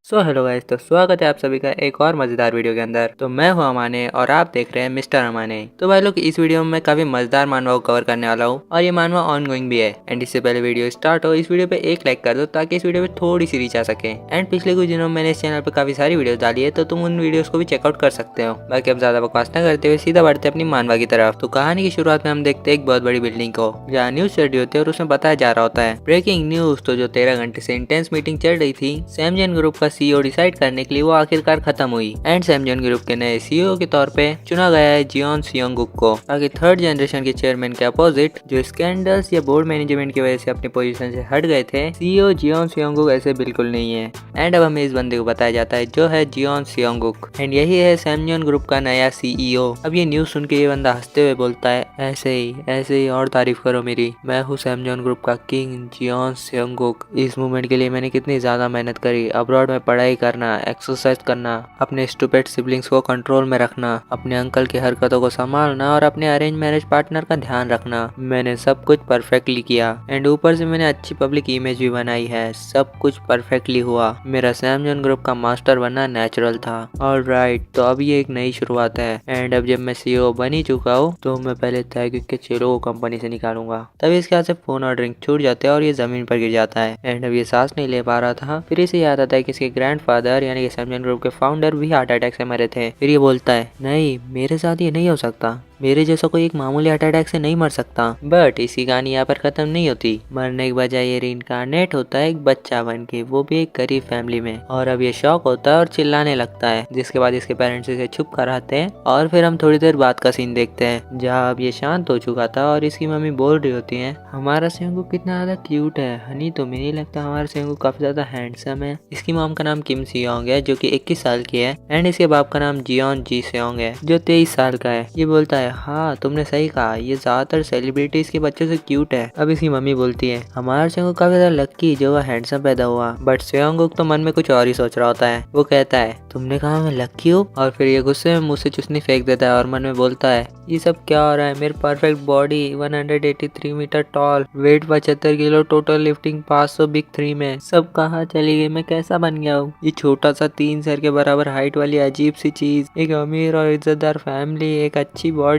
Hello guys, तो स्वागत है आप सभी का एक और मज़ेदार वीडियो के अंदर। तो मैं हूं अमाने और आप देख रहे हैं मिस्टर अमाने। तो भाई लोग, इस वीडियो में मैं काफ़ी मज़ेदार मानवा को कवर करने वाला हूं और ये मानवा ऑन गोइंग भी है। एंड इससे पहले वीडियो स्टार्ट हो, इस वीडियो पे एक लाइक कर दो ताकि इस वीडियो पे थोड़ी सी रीच आ सके। एंड पिछले कुछ दिनों में मैंने इस चैनल पर काफ़ी सारी वीडियो डाली है, तो तुम उन वीडियोज़ को भी चेकआउट कर सकते हो। बाकी अब ज़्यादा बकवास न करते हुए सीधा बढ़ते अपनी मानवा की तरफ। तो कहानी की शुरुआत में हम देखते हैं एक बहुत बड़ी बिल्डिंग को, जहाँ न्यूज स्टडी होती है और उसमें बताया जा रहा होता है ब्रेकिंग न्यूज। तो जो 13 घंटे से इंटेंस मीटिंग चल रही थी सैमजन ग्रुप का सीईओ डिसाइड करने के लिए, वो आखिरकार खत्म हुई। एंड सैमजन ग्रुप के नए सीईओ के तौर पे चुना गया है जियोन सियोंगुक को, ताकि थर्ड जनरेशन के चेयरमैन के अपोजिट जो स्कैंडल्स या बोर्ड मैनेजमेंट की वजह से अपनी पोजीशन से हट गए थे, सीईओ जियोन सियोंगुक ऐसे बिल्कुल नहीं है। एंड अब हमें इस बंदे को बताया जाता है जो है जियोन सियोंगुक। एंड यही है सैमजन ग्रुप का नया सीईओ। अब ये न्यूज सुन के ये बंदा हंसते हुए बोलता है, ऐसे ही और तारीफ करो मेरी, मैं हूँ सैमजन ग्रुप का किंग जियोन सियोंगुक। इस मूवमेंट के लिए मैंने कितनी ज्यादा मेहनत करी, अब्रॉड में पढ़ाई करना, एक्सरसाइज करना, अपने स्टूपिड सिबलिंग्स को कंट्रोल में रखना, अपने अंकल की हरकतों को संभालना और अपने अरेंज मैरिज पार्टनर का ध्यान रखना। मैंने सब कुछ परफेक्टली किया। एंड ऊपर से मैंने अच्छी पब्लिक इमेज भी बनाई है। सब कुछ परफेक्टली हुआ। मेरा सैमजन ग्रुप का मास्टर बनना नेचुरल था। ऑलराइट, तो अब ये एक नई शुरुआत है। एंड अब जब मैं सीईओ बन ही चुका हूँ, तो मैं पहले तहकीक के चेलों को कंपनी से निकालूंगा। तभी इसके हाथ से फोन और ड्रिंक छूट जाते हैं और ये जमीन पर गिर जाता है। एंड अब ये सांस नहीं ले पा रहा था। फिर इसे याद आता है कि इसके ग्रैंडफादर यानी कि सैमजन ग्रुप के फाउंडर भी हार्ट अटैक से मरे थे। फिर ये बोलता है, नहीं, मेरे साथ ये नहीं हो सकता। मेरे जैसा कोई एक मामूली हार्ट अटैक से नहीं मर सकता। बट इसकी कहानी यहाँ पर खत्म नहीं होती। मरने के बजाय ये रीइंकार्नेट होता है एक बच्चा बन के, वो भी एक गरीब फैमिली में। और अब ये शॉक होता है और चिल्लाने लगता है, जिसके बाद इसके पेरेंट्स इसे छुप कर आते हैं। और फिर हम थोड़ी देर बाद का सीन देखते हैं, जहाँ अब ये शांत हो चुका था और इसकी मम्मी बोल रही होती है, हमारा सेंगू कितना ज्यादा क्यूट है हनी, तुम्हें नहीं लगता हमारा सेंगू काफी ज्यादा हैंडसम है। इसकी मॉम का नाम किम सियोंग है, जो कि 21 साल की है। एंड इसके बाप का नाम जियोन जी सेयोंग है, जो 23 साल का है। ये बोलता है, हाँ तुमने सही कहा, ये ज्यादातर सेलिब्रिटीज के बच्चों से क्यूट है। अब इसकी मम्मी बोलती है, हमारा सेयोंगुक काफी ज्यादा लक्की जो वह हैंडसम पैदा हुआ। बट सेयोंगुक तो मन में कुछ और ही सोच रहा होता है। वो कहता है, तुमने कहा मैं लक्की हूँ? और फिर ये गुस्से में मुंह से चुस्नी फेंक देता है और मन में बोलता है, ये सब क्या हो रहा है? मेरी perfect body, 183 metre tall, weight 75 kilo, total lifting 500 big 3 में, सब कहाँ चली गई? मैं कैसा बन गया हूँ? ये छोटा सा 3 सर के बराबर हाइट वाली अजीब सी चीज, एक अमीर और इज्जतदार फैमिली, एक अच्छी बॉडी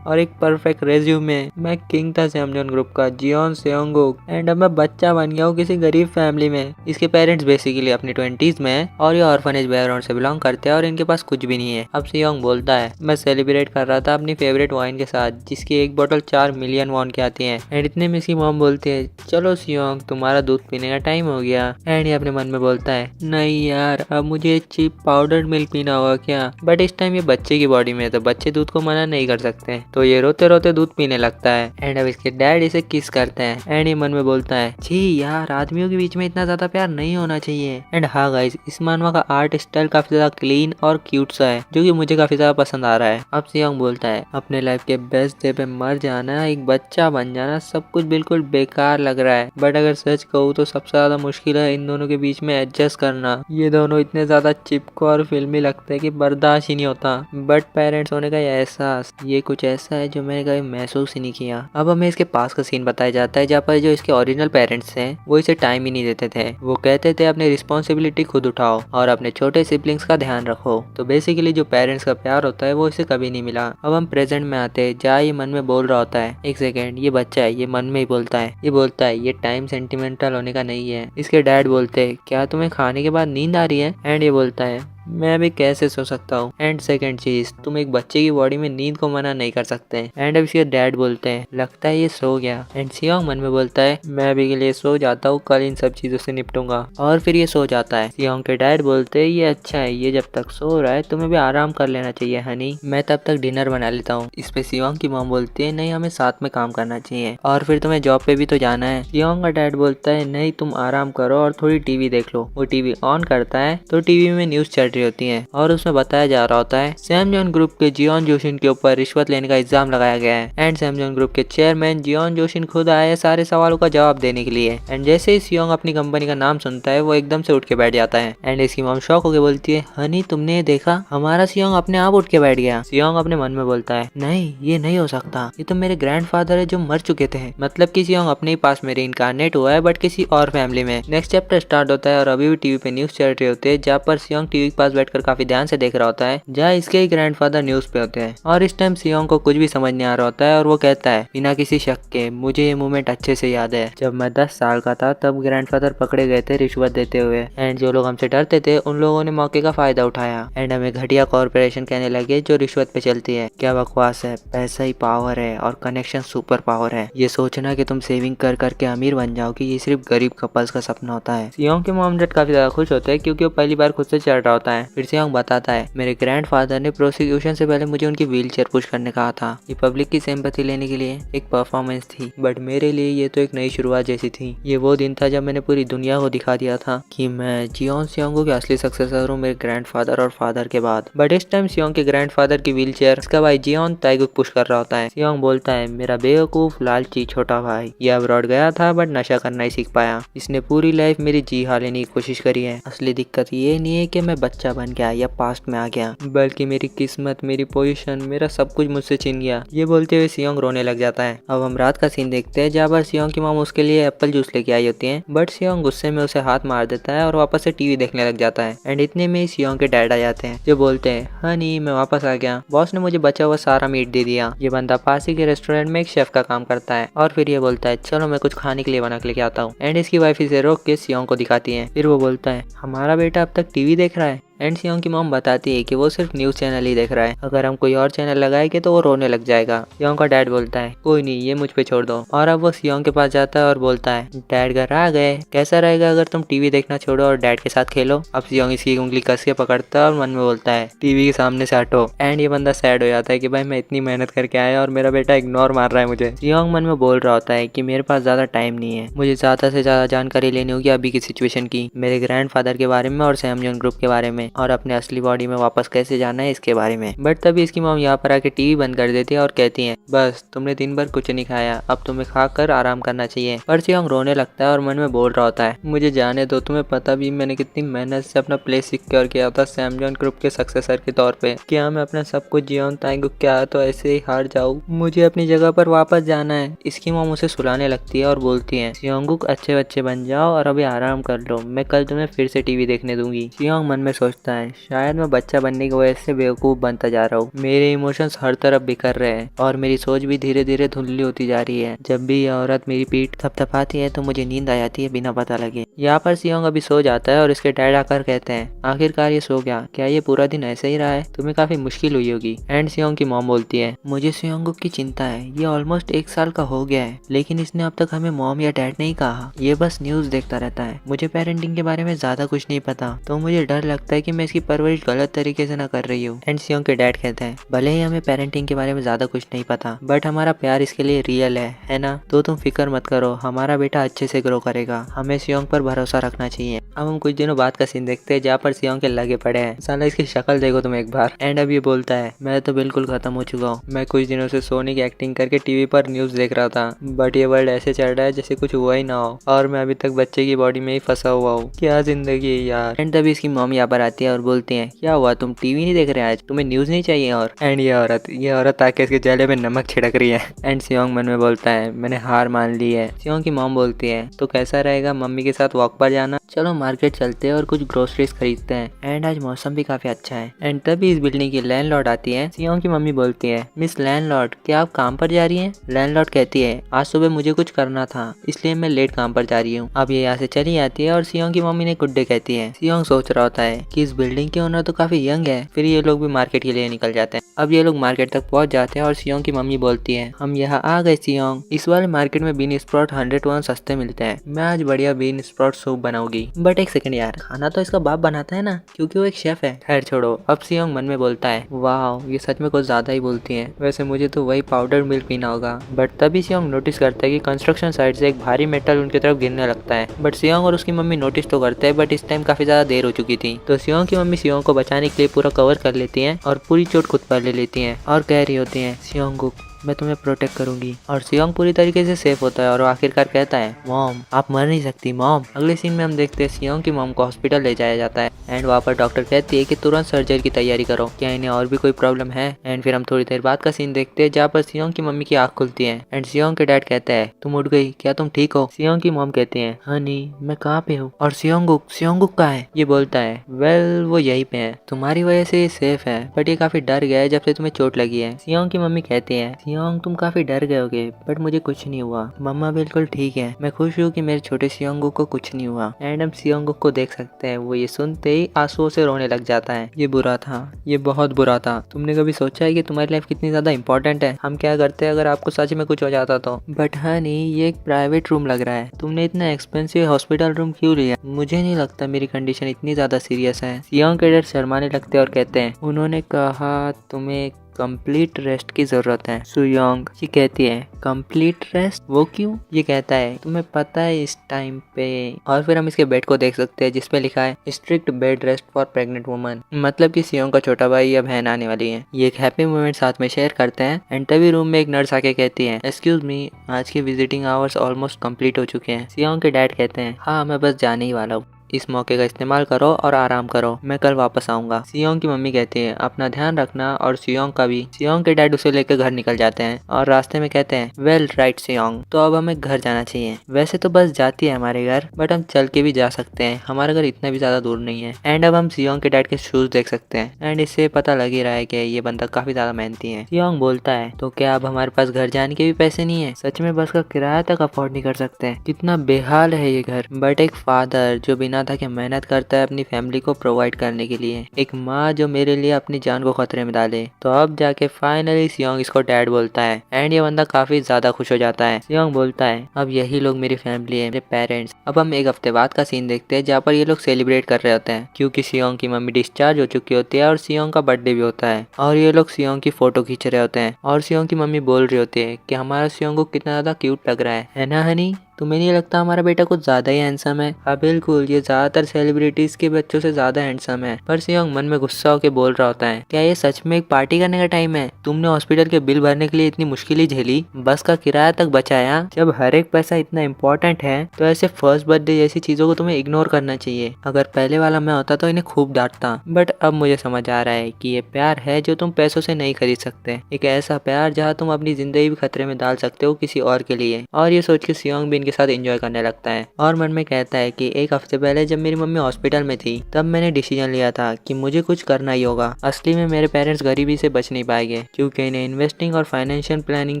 और एक परफेक्ट रेज्यूमे। मैं किंग था सैमजन ग्रुप का, जियोन सियोंगुक। एंड अब मैं बच्चा बन गया हूँ किसी गरीब फैमिली में। इसके पेरेंट्स बेसिकली अपनी 20s में है और ये ऑर्फनेज बैकग्राउंड से बिलोंग करते हैं और इनके पास कुछ भी नहीं है। अब सियोंग बोलता है, मैं सेलिब्रेट कर रहा था अपनी फेवरेट वाइन के साथ, जिसकी एक बोतल 4 मिलियन वॉन की आती है। एंड इतने में इसकी मॉम बोलती है, चलो सियोंग, तुम्हारा दूध पीने का टाइम हो गया। एंड ये अपने मन में बोलता है, नहीं यार, अब मुझे चीप पाउडर्ड मिल्क पीना होगा क्या? बट इस टाइम ये बच्चे की बॉडी में है, तो बच्चे दूध को मना नहीं कर सकते। तो ये रोते रोते दूध पीने लगता है। एंड अब इसके डैड इसे किस करते हैं। एंड ये मन में बोलता है, छी यार, आदमियों के बीच में इतना ज्यादा प्यार नहीं होना चाहिए। एंड हाँ गाइस, इस मानवा का आर्ट स्टाइल काफी ज्यादा क्लीन और क्यूट सा है, जो कि मुझे काफी ज्यादा पसंद आ रहा है। अब सियोंग बोलता है, अपने लाइफ के बेस्ट डे पे मर जाना, एक बच्चा बन जाना, सब कुछ बिल्कुल बेकार लग रहा है। बट अगर सच कहूँ तो सबसे ज्यादा मुश्किल है इन दोनों के बीच में एडजस्ट करना। ये दोनों इतने ज्यादा चिपको और फिल्मी लगते हैं कि बर्दाश्त ही नहीं होता। बट पेरेंट्स होने का ये एहसास, ये कुछ ऐसा है जो मैंने कभी महसूस ही नहीं किया। अब हमें इसके पास का सीन बताया जाता है, जहाँ पर जो इसके ओरिजिनल पेरेंट्स हैं वो इसे टाइम ही नहीं देते थे। वो कहते थे अपनी रिस्पॉन्सिबिलिटी खुद उठाओ और अपने छोटे सिबलिंग्स का ध्यान रखो। तो बेसिकली जो पेरेंट्स का प्यार होता है वो इसे कभी नहीं मिला। अब हम प्रेजेंट में आते हैं, जहाँ ये मन में बोल रहा होता है, एक सेकेंड, ये बच्चा है, ये मन में ही बोलता है। ये बोलता है, ये टाइम सेंटिमेंटल होने का नहीं है। इसके डैड बोलते हैं, क्या तुम्हें खाने के बाद नींद आ रही है? एंड ये बोलता है, मैं भी कैसे सो सकता हूँ। एंड सेकंड चीज, तुम एक बच्चे की बॉडी में नींद को मना नहीं कर सकते। एंड अब इसके डैड बोलते हैं, लगता है ये सो गया। एंड सियोंग मन में बोलता है, मैं अभी के लिए सो जाता हूँ, कल इन सब चीजों से निपटूंगा। और फिर ये सो जाता है। सियोंग के डैड बोलते हैं, ये अच्छा है, ये जब तक सो रहा है तुम्हें भी आराम कर लेना चाहिए हनी, मैं तब तक डिनर बना लेता हूँ। इस पे सियोंग की मॉम बोलती है, नहीं, हमें साथ में काम करना चाहिए और फिर तुम्हें जॉब पे भी तो जाना है। सियोंग का डैड बोलता है, नहीं, तुम आराम करो और थोड़ी टीवी देख लो। वो टीवी ऑन करता है तो टीवी में न्यूज चल एंट्री होती है और उसमें बताया जा रहा होता है सैमजॉन ग्रुप के जियोन जोशिन के ऊपर रिश्वत लेने का इल्जाम लगाया गया है एंड सैमजॉन ग्रुप के चेयरमैन जियोन जोशिन खुद आए सारे सवालों का जवाब देने के लिए। एंड जैसे ही सियोंग अपनी कंपनी का नाम सुनता है वो एकदम से उठ के बैठ जाता है एंड इसकी मॉम शॉक होकर बोलती है, हनी तुमने ये देखा, हमारा सियोंग अपने आप उठ के बैठ गया। सियोंग अपने मन में बोलता है, नहीं ये नहीं हो सकता, ये तो मेरे ग्रैंडफादर है जो मर चुके थे। मतलब कि सियोंग अपने ही पास में रीइंकार्नेट हुआ है बट किसी और फैमिली में। नेक्स्ट चैप्टर स्टार्ट होता है और अभी भी टीवी पे न्यूज चल रही होती है जहाँ पर सियोंग टीवी के पास बैठकर काफी ध्यान से देख रहा होता है जहाँ इसके ही ग्रैंडफादर न्यूज पे होते हैं और इस टाइम सियोंग को कुछ भी समझ नहीं आ रहा होता है और वो कहता है बिना किसी शक के, मुझे ये मोमेंट अच्छे से याद है, जब मैं 10 साल का था तब ग्रैंडफादर पकड़े गए थे रिश्वत देते हुए एंड जो लोग हमसे डरते थे उन लोगों ने मौके का फायदा उठाया एंड हमें घटिया कॉर्पोरेशन कहने लगे जो रिश्वत पे चलती है। क्या बकवास है, पैसा ही पावर है और कनेक्शन सुपर पावर है। ये सोचना कि तुम सेविंग कर करके अमीर बन जाओगे ये सिर्फ गरीब कपल्स का सपना होता है। सियोंग के मॉम डैड काफी ज्यादा खुश होते हैं क्योंकि वो पहली बार खुद से चढ़ रहा होता है। फिर सियोंग बताता है, मेरे ग्रैंडफादर ने प्रोसिक्यूशन से पहले मुझे उनकी व्हीलचेयर पुश करने कहा था। ये पब्लिक की सिंपैथी लेने के लिए एक परफॉर्मेंस थी बट मेरे लिए ये तो एक नई शुरुआत जैसी थी। ये वो दिन था जब मैंने पूरी दुनिया को दिखा दिया था कि मैं जियोन सियोंग के असली सक्सेसर हूँ मेरे ग्रैंडफादर और फादर के बाद। बट इस टाइम सियोंग के ग्रैंडफादर की व्हीलचेयर इसका भाई जियोन ताइगुक पुश कर रहा होता है। सियोंग बोलता है, मेरा बेवकूफ लालची छोटा भाई ये अब्रॉड गया था बट नशा करना ही सीख पाया। इसने पूरी लाइफ मेरी जी हां लेने की कोशिश करी है। असली दिक्कत ये नहीं है कि मैं बच्चा बन गया या पास्ट में आ गया बल्कि मेरी किस्मत, मेरी पोजीशन, मेरा सब कुछ मुझसे छीन गया। ये बोलते हुए सियोंग रोने लग जाता है। अब हम रात का सीन देखते हैं जहाँ पर सियोंग की मॉम उसके लिए एप्पल जूस लेके आई होती है बट सियोंग गुस्से में उसे हाथ मार देता है और वापस से टीवी देखने लग जाता है एंड इतने में ही सियोंग के डैड आ जाते हैं जो बोलते हैं, हनी मैं वापस आ गया, बॉस ने मुझे बचा हुआ सारा मीट दे दिया। ये बंदा पास ही के रेस्टोरेंट में एक शेफ का काम करता है और फिर ये बोलता है, चलो मैं कुछ खाने के लिए बना के लेके आता हूँ एंड इसकी वाइफ इसे रोक के सियोंग को दिखाती है। फिर वो बोलता है, हमारा बेटा अब तक टीवी देख रहा है एंड सियोंग की मॉम बताती है कि वो सिर्फ न्यूज चैनल ही देख रहा है, अगर हम कोई और चैनल लगाएंगे तो वो रोने लग जाएगा। सियोंग का डैड बोलता है, कोई नहीं ये मुझ पे छोड़ दो और अब वो सियोंग के पास जाता है और बोलता है, डैड घर आ गए, कैसा रहेगा अगर तुम टीवी देखना छोड़ो और डैड के साथ खेलो। अब सियोंग इसकी उंगली कस के पकड़ता है और मन में बोलता है, टीवी के सामने से हटो एंड ये बंदा सैड हो जाता है कि भाई मैं इतनी मेहनत करके आया और मेरा बेटा इग्नोर मार रहा है मुझे। सियोंग मन में बोल रहा होता है कि मेरे पास ज्यादा टाइम नहीं है, मुझे ज्यादा से ज्यादा जानकारी लेनी होगी अभी की सिचुएशन की, मेरे ग्रैंडफादर के बारे में और सैमजॉन ग्रुप के बारे में और अपने असली बॉडी में वापस कैसे जाना है इसके बारे में। बट तभी इसकी मॉम यहाँ पर आके टीवी बंद कर देती है और कहती है, बस तुमने दिन भर कुछ नहीं खाया, अब तुम्हें खाकर आराम करना चाहिए। पर सियोंग रोने लगता है और मन में बोल रहा होता है, मुझे जाने दो, तुम्हें पता भी मैंने कितनी मेहनत से अपना प्लेस सिक्योर किया था सैमजॉन ग्रुप के सक्सेसर के तौर पे। क्या मैं अपना सब कुछ जियोन ताइगुक क्या तो ऐसे ही हार जाऊँ, मुझे अपनी जगह पर वापस जाना है। इसकी मॉम उसे सुलाने लगती है और बोलती है, सियोंगुक अच्छे बच्चे बन जाओ और अभी आराम कर लो, मैं कल तुम्हें फिर से टीवी देखने दूंगी। सियोंग मन में सोचता है, शायद मैं बच्चा बनने की वजह से बेवकूफ बनता जा रहा हूँ, मेरे इमोशंस हर तरफ बिखर रहे हैं और मेरी सोच भी धीरे धीरे धुंधली होती जा रही है। जब भी यह औरत मेरी पीठ थपथपाती है तो मुझे नींद आ जाती है बिना पता लगे। यहाँ पर सियोंग अभी सो जाता है और इसके डैड आकर कहते हैं, आखिरकार ये सो गया, क्या ये पूरा दिन ऐसे ही रहा है, तुम्हें काफी मुश्किल हुई होगी। एंड सियोंग की मॉम बोलती है, मुझे सियोंगुक की चिंता है, ये ऑलमोस्ट 1 साल का हो गया है लेकिन इसने अब तक हमें मॉम या डैड नहीं कहा, ये बस न्यूज देखता रहता है, मुझे पेरेंटिंग के बारे में ज्यादा कुछ नहीं पता, तो मुझे डर लगता है कि मैं इसकी परवरिश गलत तरीके से ना कर रही हूँ। एंड सियोंग के डैड कहते हैं, भले ही हमें पेरेंटिंग के बारे में ज्यादा कुछ नहीं पता बट हमारा प्यार इसके लिए रियल है ना, तो तुम फिक्र मत करो, हमारा बेटा अच्छे से ग्रो करेगा, हमें सियोंग पर भरोसा रखना चाहिए। अब हम कुछ दिनों बाद का सीन देखते हैं जहाँ पर सियोंग के लगे पड़े हैं, साला इसकी शक्ल देखो तुम एक बार। एंड अब ये बोलता है, मैं तो बिल्कुल खत्म हो चुका हूँ, मैं कुछ दिनों से सोनी की एक्टिंग करके टीवी पर न्यूज देख रहा था बट ये वर्ल्ड ऐसे चल रहा है जैसे कुछ हुआ ही ना हो और मैं अभी तक बच्चे की बॉडी में ही फंसा हुआ हूँ, क्या जिंदगी है यार। एंड तभी इसकी मॉम यहाँ पर आती है और बोलती है, क्या हुआ तुम टीवी नहीं देख रहे आज, तुम्हें न्यूज नहीं चाहिए। और एंड ये औरत आके इसके जले में नमक छिड़क रही है। एंड सियोंग मन में बोलता है, मैंने हार मान ली है। सियोंग की मॉम बोलती है, तो कैसा रहेगा मम्मी के साथ वॉक पर जाना, चलो मार्केट चलते हैं और कुछ ग्रोसरीज खरीदते हैं। एंड आज मौसम भी काफी अच्छा है। एंड तभी इस बिल्डिंग की लैंडलॉर्ड आती है। सियोंग की मम्मी बोलती है, मिस लैंडलॉर्ड क्या आप काम पर जा रही हैं? लैंडलॉर्ड कहती है, आज सुबह मुझे कुछ करना था इसलिए मैं लेट काम पर जा रही हूँ। अब ये यहाँ से चली जाती है और सियोंग की मम्मी ने गुड डे कहती है। सियोंग सोच रहा होता है कि इस बिल्डिंग के ओनर तो काफी यंग है। फिर ये लोग भी मार्केट के लिए निकल जाते हैं। अब ये लोग मार्केट तक पहुंच जाते हैं और सियोंग की मम्मी बोलती है, हम यहाँ आ गए सियोंग, इस वाले मार्केट में बीन स्प्राउट 100 सस्ते मिलते हैं, मैं आज बढ़िया बीन स्प्राउट सूप बनाऊंगी। बट एक सेकंड यार, खाना तो इसका बाप बनाता है ना, क्योंकि वो एक शेफ है। खैर छोड़ो। अब सियोंग मन में बोलता है, वाह ये सच में कुछ ज्यादा ही बोलती है, वैसे मुझे तो वही पाउडर मिल्क पीना होगा। बट तभी सियोंग नोटिस करता है कि कंस्ट्रक्शन साइड से एक भारी मेटल उनकी तरफ गिरने लगता है। बट सियोंग और उसकी मम्मी नोटिस तो करते हैं बट इस टाइम काफी ज्यादा देर हो चुकी थी, तो सियोंग की मम्मी सियोंग को बचाने के लिए पूरा कवर कर लेती हैं और पूरी चोट खुद पर ले लेती हैं और कह रही होती हैं, सियोंगुक मैं तुम्हें प्रोटेक्ट करूंगी। और सियोंग पूरी तरीके से सेफ होता है और वो आखिरकार कहता है, मॉम आप मर नहीं सकती मॉम। अगले सीन में हम देखते हैं सियोंग की मॉम को हॉस्पिटल ले जाया जाता है एंड वहाँ पर डॉक्टर कहती है कि तुरंत सर्जरी की तैयारी करो, क्या इन्हें और भी कोई प्रॉब्लम है। एंड फिर हम थोड़ी देर बाद का सीन देखते हैं जहाँ पर सियोंग की मम्मी की आँख खुलती है एंड सियोंग के डैड कहते हैं, तुम उठ गई, क्या तुम ठीक हो। सियोंग की मॉम कहती है, हनी मैं कहाँ पे हूँ। और सियोंगुक कहाँ है। ये बोलता है, वेल वो यहीं पे है, तुम्हारी वजह से ये सेफ है बट ये काफी डर गया है जब से तुम्हें चोट लगी है। सियोंग की मम्मी कहती है, सियोंग तुम काफी डर गए होगे बट मुझे कुछ नहीं हुआ, मम्मा बिल्कुल ठीक है, मैं खुश हूँ कि मेरे छोटे सियोंगुक को कुछ नहीं हुआ। एंड हम सियोंगुक को देख सकते हैं, वो ये सुनते ही आंसुओं से रोने लग जाता है। ये बुरा था, ये बहुत बुरा था। तुमने कभी सोचा है कि तुम्हारी लाइफ कितनी ज्यादा इंपॉर्टेंट है, हम क्या करते हैं अगर आपको सच में कुछ हो जाता तो। बट हनी ये एक प्राइवेट रूम लग रहा है, तुमने इतना एक्सपेंसिव हॉस्पिटल रूम क्यों लिया। मुझे नहीं लगता मेरी कंडीशन इतनी ज्यादा सीरियस है। सियोंग के डर शर्माने लगते और कहते हैं, उन्होंने कहा तुम्हें कंप्लीट रेस्ट की जरूरत है। सुयोंग ये कहती है, कंप्लीट रेस्ट वो क्यों। ये कहता है, तुम्हें पता है इस टाइम पे। और फिर हम इसके बेड को देख सकते हैं जिसपे लिखा है strict bed rest for pregnant woman, मतलब कि सियोंग का छोटा भाई या बहन आने वाली है। ये एक हैप्पी मोमेंट साथ में शेयर करते हैं एंड तभी रूम में एक नर्स आके कहती है, एक्सक्यूज मी आज की विजिटिंग आवर्स ऑलमोस्ट कंप्लीट हो चुके हैं। सियोंग के डैड कहते हैं, हाँ मैं बस जाने ही वाला हूँ, इस मौके का इस्तेमाल करो और आराम करो, मैं कल वापस आऊंगा। सियोंग की मम्मी कहती है, अपना ध्यान रखना और सियोंग का भी। सियोंग के डैड उसे लेकर घर निकल जाते हैं और रास्ते में कहते हैं, वेल राइट सियोंग, तो अब हमें घर जाना चाहिए। वैसे तो बस जाती है हमारे घर बट हम चल के भी जा सकते हैं, हमारा घर इतना भी ज्यादा दूर नहीं है। एंड अब हम सियोंग के डैड के शूज देख सकते हैं एंड इससे पता लग ही रहा है कि ये बंदा काफी ज्यादा मेहनती है। सियोंग बोलता है, तो क्या अब हमारे पास घर जाने के भी पैसे नहीं है, सच में बस का किराया तक अफोर्ड नहीं कर सकते, कितना बेहाल है ये घर। बट एक फादर जो बिना था कि मेहनत करता है अपनी फैमिली को प्रोवाइड करने के लिए, एक माँ जो मेरे लिए अपनी जान को खतरे में डाले, तो अब जाके फाइनली सियोंग इसको डैड बोलता है एंड ये बंदा काफी ज्यादा खुश हो जाता है। सियोंग बोलता है, अब यही लोग मेरी फैमिली है, मेरे पेरेंट्स। अब हम एक हफ्ते बाद का सीन देखते हैं जहाँ पर ये लोग सेलिब्रेट कर रहे होते हैं क्योंकि सियोंग की मम्मी डिस्चार्ज हो चुकी होती है और सियोंग का बर्थडे भी होता है और ये लोग सियोंग की फोटो खींच रहे होते हैं और सियोंग की मम्मी बोल रही होती है कि हमारा सियोंग को कितना ज्यादा क्यूट लग रहा है ना हनी, तुम्हें नहीं लगता हमारा बेटा कुछ ज्यादा ही हैंडसम है। हाँ बिल्कुल, ये ज्यादातर सेलिब्रिटीज के बच्चों से ज्यादा हैंडसम है। पर सियोंग मन में गुस्सा होकर बोल रहा होता है, क्या ये सच में एक पार्टी करने का टाइम है। तुमने हॉस्पिटल के बिल भरने के लिए इतनी मुश्किल झेली, बस का किराया तक बचाया। जब हर एक पैसा इतना इम्पोर्टेंट है तो ऐसे फर्स्ट बर्थडे जैसी चीजों को तुम्हें इग्नोर करना चाहिए। अगर पहले वाला मैं होता तो इन्हें खूब डांटता, बट अब मुझे समझ आ रहा है कि ये प्यार है जो तुम पैसों से नहीं खरीद सकते, एक ऐसा प्यार जहाँ तुम अपनी जिंदगी भी खतरे में डाल सकते हो किसी और के लिए। और ये सोच के सियोंग भी इनके साथ एंजॉय करने लगता है और मन में कहता है कि एक हफ्ते पहले जब मेरी मम्मी हॉस्पिटल में थी तब मैंने डिसीजन लिया था कि मुझे कुछ करना ही होगा। असली में मेरे पेरेंट्स गरीबी से बच नहीं पाएंगे क्योंकि इन्हें इन्वेस्टिंग और फाइनेंशियल प्लानिंग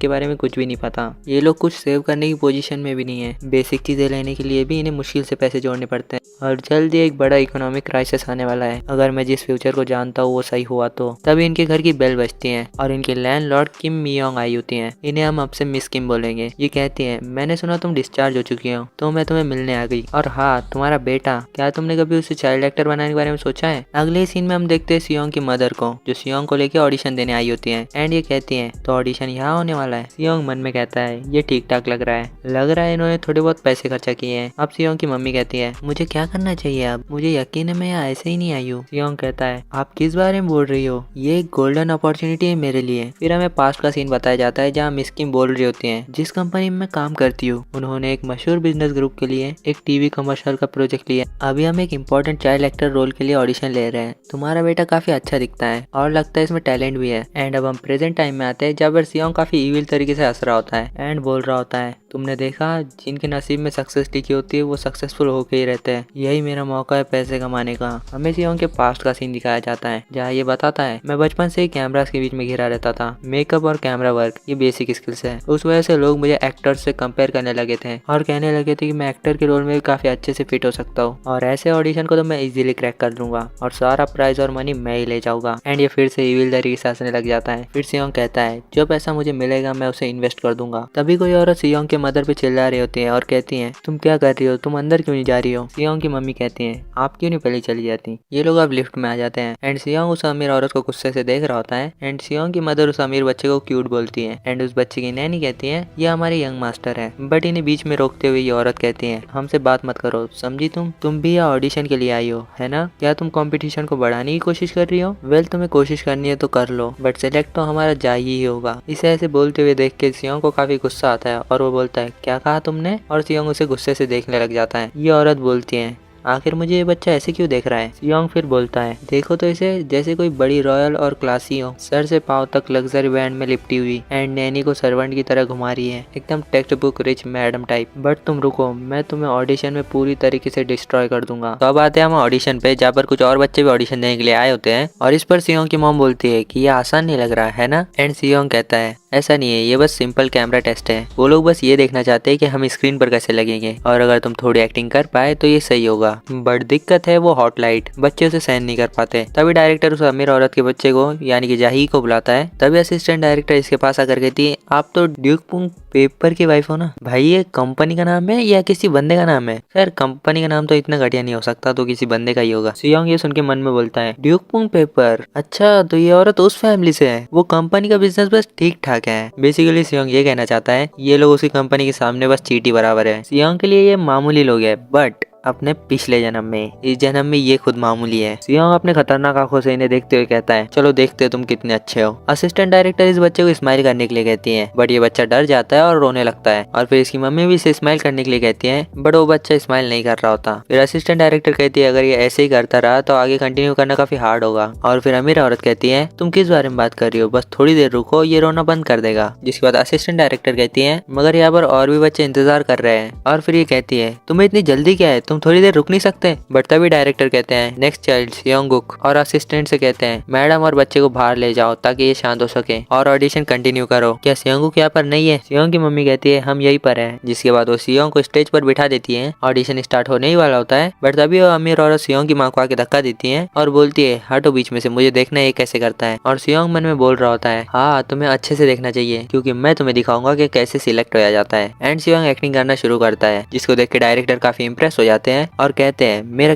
के बारे में कुछ भी नहीं पता। ये लोग कुछ सेव करने की पोजीशन में भी नहीं है, बेसिक चीजें लेने के लिए भी इन्हें मुश्किल से पैसे जोड़ने पड़ते हैं और जल्दी एक बड़ा इकोनॉमिक क्राइसिस आने वाला है। अगर मैं जिस फ्यूचर को जानता हूँ वो सही हुआ तो। तभी इनके घर की बेल बजती है और इनके लैंडलॉर्ड किम मियोंग आई होती हैं। इन्हें हम आपसे मिस किम बोलेंगे। ये कहती है, मैंने सुना तुम डिस्चार्ज हो चुकी हो तो मैं तुम्हें मिलने आ गई। और हाँ, तुम्हारा बेटा, क्या तुमने कभी उसे चाइल्ड एक्टर बनाने के बारे में सोचा है। अगले सीन में हम देखते हैं सियोंग की मदर को जो सियोंग को लेके ऑडिशन देने आई होती है एंड ये कहती है, तो ऑडिशन यहाँ होने वाला है। सियोंग मन में कहता है, ये ठीक ठाक लग रहा है इन्होंने थोड़े बहुत पैसे खर्चा किए हैं। अब सियोंग की मम्मी कहती है, मुझे क्या करना चाहिए अब, मुझे यकीन है मैं यहाँ ऐसे ही नहीं आई हूँ। सियोंग कहता है, आप किस बारे में बोल रही हो, ये एक गोल्डन अपॉर्चुनिटी है मेरे लिए। फिर हमें पास्ट का सीन बताया जाता है जहाँ मिस किम बोल रही होती है, जिस कंपनी में मैं काम करती हूँ उन्होंने एक मशहूर बिजनेस ग्रुप के लिए एक टीवी कमर्शियल का प्रोजेक्ट लिया। अभी हम एक इम्पोर्टेंट चाइल्ड एक्टर रोल के लिए ऑडिशन ले रहे हैं। तुम्हारा बेटा काफी अच्छा दिखता है और लगता है इसमें टैलेंट भी है। एंड अब हम प्रेजेंट टाइम में आते हैं जब सियोंग काफी इविल तरीके से हंस रहा होता है एंड बोल रहा होता है, तुमने देखा जिनके नसीब में सक्सेस लिखी होती है वो सक्सेसफुल होके ही रहते हैं, यही मेरा मौका है पैसे कमाने का। हमें सियोंग के पास्ट का सीन दिखाया जाता है जहाँ ये बताता है, मैं बचपन से ही कैमरास के बीच में घिरा रहता था, मेकअप और कैमरा वर्क ये बेसिक स्किल्स है। उस वजह से लोग मुझे एक्टर्स से कंपेयर करने लगे थे और कहने लगे थे कि मैं एक्टर के रोल में भी काफी अच्छे से फिट हो सकता हूँ और ऐसे ऑडिशन को तो मैं इजीली क्रैक कर लूंगा और सारा प्राइज और मनी मैं ही ले जाऊंगा। एंड ये फिर से इविल तरीके से हंसने लग जाता है। फिर सियोंग कहता है, जो पैसा मुझे मिलेगा मैं उसे इन्वेस्ट कर दूंगा। तभी कोई औरत सियोंग के मदर पे चिल्ला रही होती है और कहती हैं तुम क्या कर रही हो, तुम अंदर क्यों नहीं जा रही हो। सियोंग की मम्मी कहती हैं आप क्यों नहीं पहले चली जाती। ये लोग अब लिफ्ट में आ जाते हैं एंड सियोंग उस अमीर औरत को गुस्से से देख रहा होता है एंड सियोंग की मदर उस अमीर बच्चे को क्यूट बोलती है एंड उस बच्चे की नैनी कहती है ये हमारे यंग मास्टर है। बट इन्हें बीच में रोकते हुए ये औरत कहती है हमसे बात मत करो, समझी। तुम भी यहाँ ऑडिशन के लिए आई हो है ना। क्या तुम कंपटीशन को बढ़ाने की कोशिश कर रही हो। वेल तुम्हें कोशिश करनी है तो कर लो, बट सिलेक्ट तो हमारा जा ही होगा। इसे ऐसे बोलते हुए देख के सियोंग को काफी गुस्सा आता है और वो बोलता है क्या कहा तुमने, और सियोंग उसे गुस्से से देखने लग जाता है। ये औरत बोलती है आखिर मुझे ये बच्चा ऐसे क्यों देख रहा है। सियोंग फिर बोलता है देखो तो इसे जैसे कोई बड़ी रॉयल और क्लासी हो, सर से पाँव तक लग्जरी बैंड में लिपटी हुई एंड नैनी को सर्वेंट की तरह घुमा रही है, एकदम text book rich madam type. But तुम रुको, मैं तुम्हें ऑडिशन में पूरी तरीके से डिस्ट्रॉय कर दूंगा। तो अब आते हैं हम ऑडिशन पे, जहाँ पर कुछ और बच्चे भी ऑडिशन देने के लिए आए होते हैं और इस पर सियोंग की मॉम बोलती है कि ये आसान नहीं लग रहा है ना। एंड सियोंग कहता है ऐसा नहीं है, ये बस सिंपल कैमरा टेस्ट है। वो लोग बस ये देखना चाहते हैं कि हम स्क्रीन पर कैसे लगेंगे और अगर तुम थोड़ी एक्टिंग कर पाए तो ये सही होगा। बट दिक्कत है वो हॉट लाइट, बच्चे उसे सहन नहीं कर पाते। तभी डायरेक्टर उस अमीर औरत के बच्चे को यानी कि जाही को बुलाता है। तभी असिस्टेंट डायरेक्टर इसके पास आकर कहती है आप तो ड्यूक पुंग पेपर की वाइफ हो ना। भाई ये कंपनी का नाम है या किसी बंदे का नाम है। खैर कंपनी का नाम तो इतना घटिया नहीं हो सकता, तो किसी बंदे का ही होगा। सियोंग ये सुन के मन में बोलता है ड्यूक पुंग पेपर, अच्छा तो ये औरत उस फैमिली से है। वो कंपनी का बिजनेस बस ठीक ठाक है। बेसिकली सियोंग ये कहना चाहता है ये लोग उसी कंपनी के सामने बस चींटी बराबर है। सियोंग के लिए ये मामूली लोग है, बट अपने पिछले जन्म में, इस जन्म में ये खुद मामूली है। सियोंग अपने खतरनाक आंखों से इन्हें देखते हुए कहता है चलो देखते हो तुम कितने अच्छे हो। असिस्टेंट डायरेक्टर इस बच्चे को स्माइल करने के लिए कहती है, बट ये बच्चा डर जाता है और रोने लगता है। और फिर इसकी मम्मी भी इसे स्माइल करने के लिए कहती है, बट वो बच्चा स्माइल नहीं कर रहा होता। फिर असिस्टेंट डायरेक्टर कहती है अगर ये ऐसे ही करता रहा तो आगे कंटिन्यू करना काफी हार्ड होगा। और फिर अमीर औरत कहती है तुम किस बारे में बात कर रही हो, बस थोड़ी देर रुको, ये रोना बंद कर देगा। जिसके बाद असिस्टेंट डायरेक्टर कहती है मगर यहाँ पर और भी बच्चे इंतजार कर रहे हैं। और फिर ये कहती है तुम्हें इतनी जल्दी क्या है, तुम थोड़ी देर रुक नहीं सकते। बट तभी डायरेक्टर कहते हैं नेक्स्ट चाइल्ड सियोंगुक, और असिस्टेंट से कहते हैं मैडम और बच्चे को बाहर ले जाओ ताकि ये शांत हो सके और ऑडिशन कंटिन्यू करो। क्या सियोंगुक यहाँ पर नहीं है। सियोंग की मम्मी कहती है हम यहीं पर हैं। जिसके बाद वो सियोंग को स्टेज पर बिठा देती है। ऑडिशन स्टार्ट होने ही वाला होता है, बट तभी वो अमीर औरत सियोंग की माँ को आके धक्का देती है और बोलती है हटो बीच में से, मुझे देखना है ये कैसे करता है। और सियोंग मन में बोल रहा होता है हाँ तुम्हें अच्छे से देखना चाहिए क्योंकि मैं तुम्हें दिखाऊंगा कि कैसे सिलेक्ट होया जाता है। एंड सियोंग एक्टिंग करना शुरू करता है, जिसको देख के डायरेक्टर काफी इंप्रेस हो जाते हैं और कहते हैं मेरा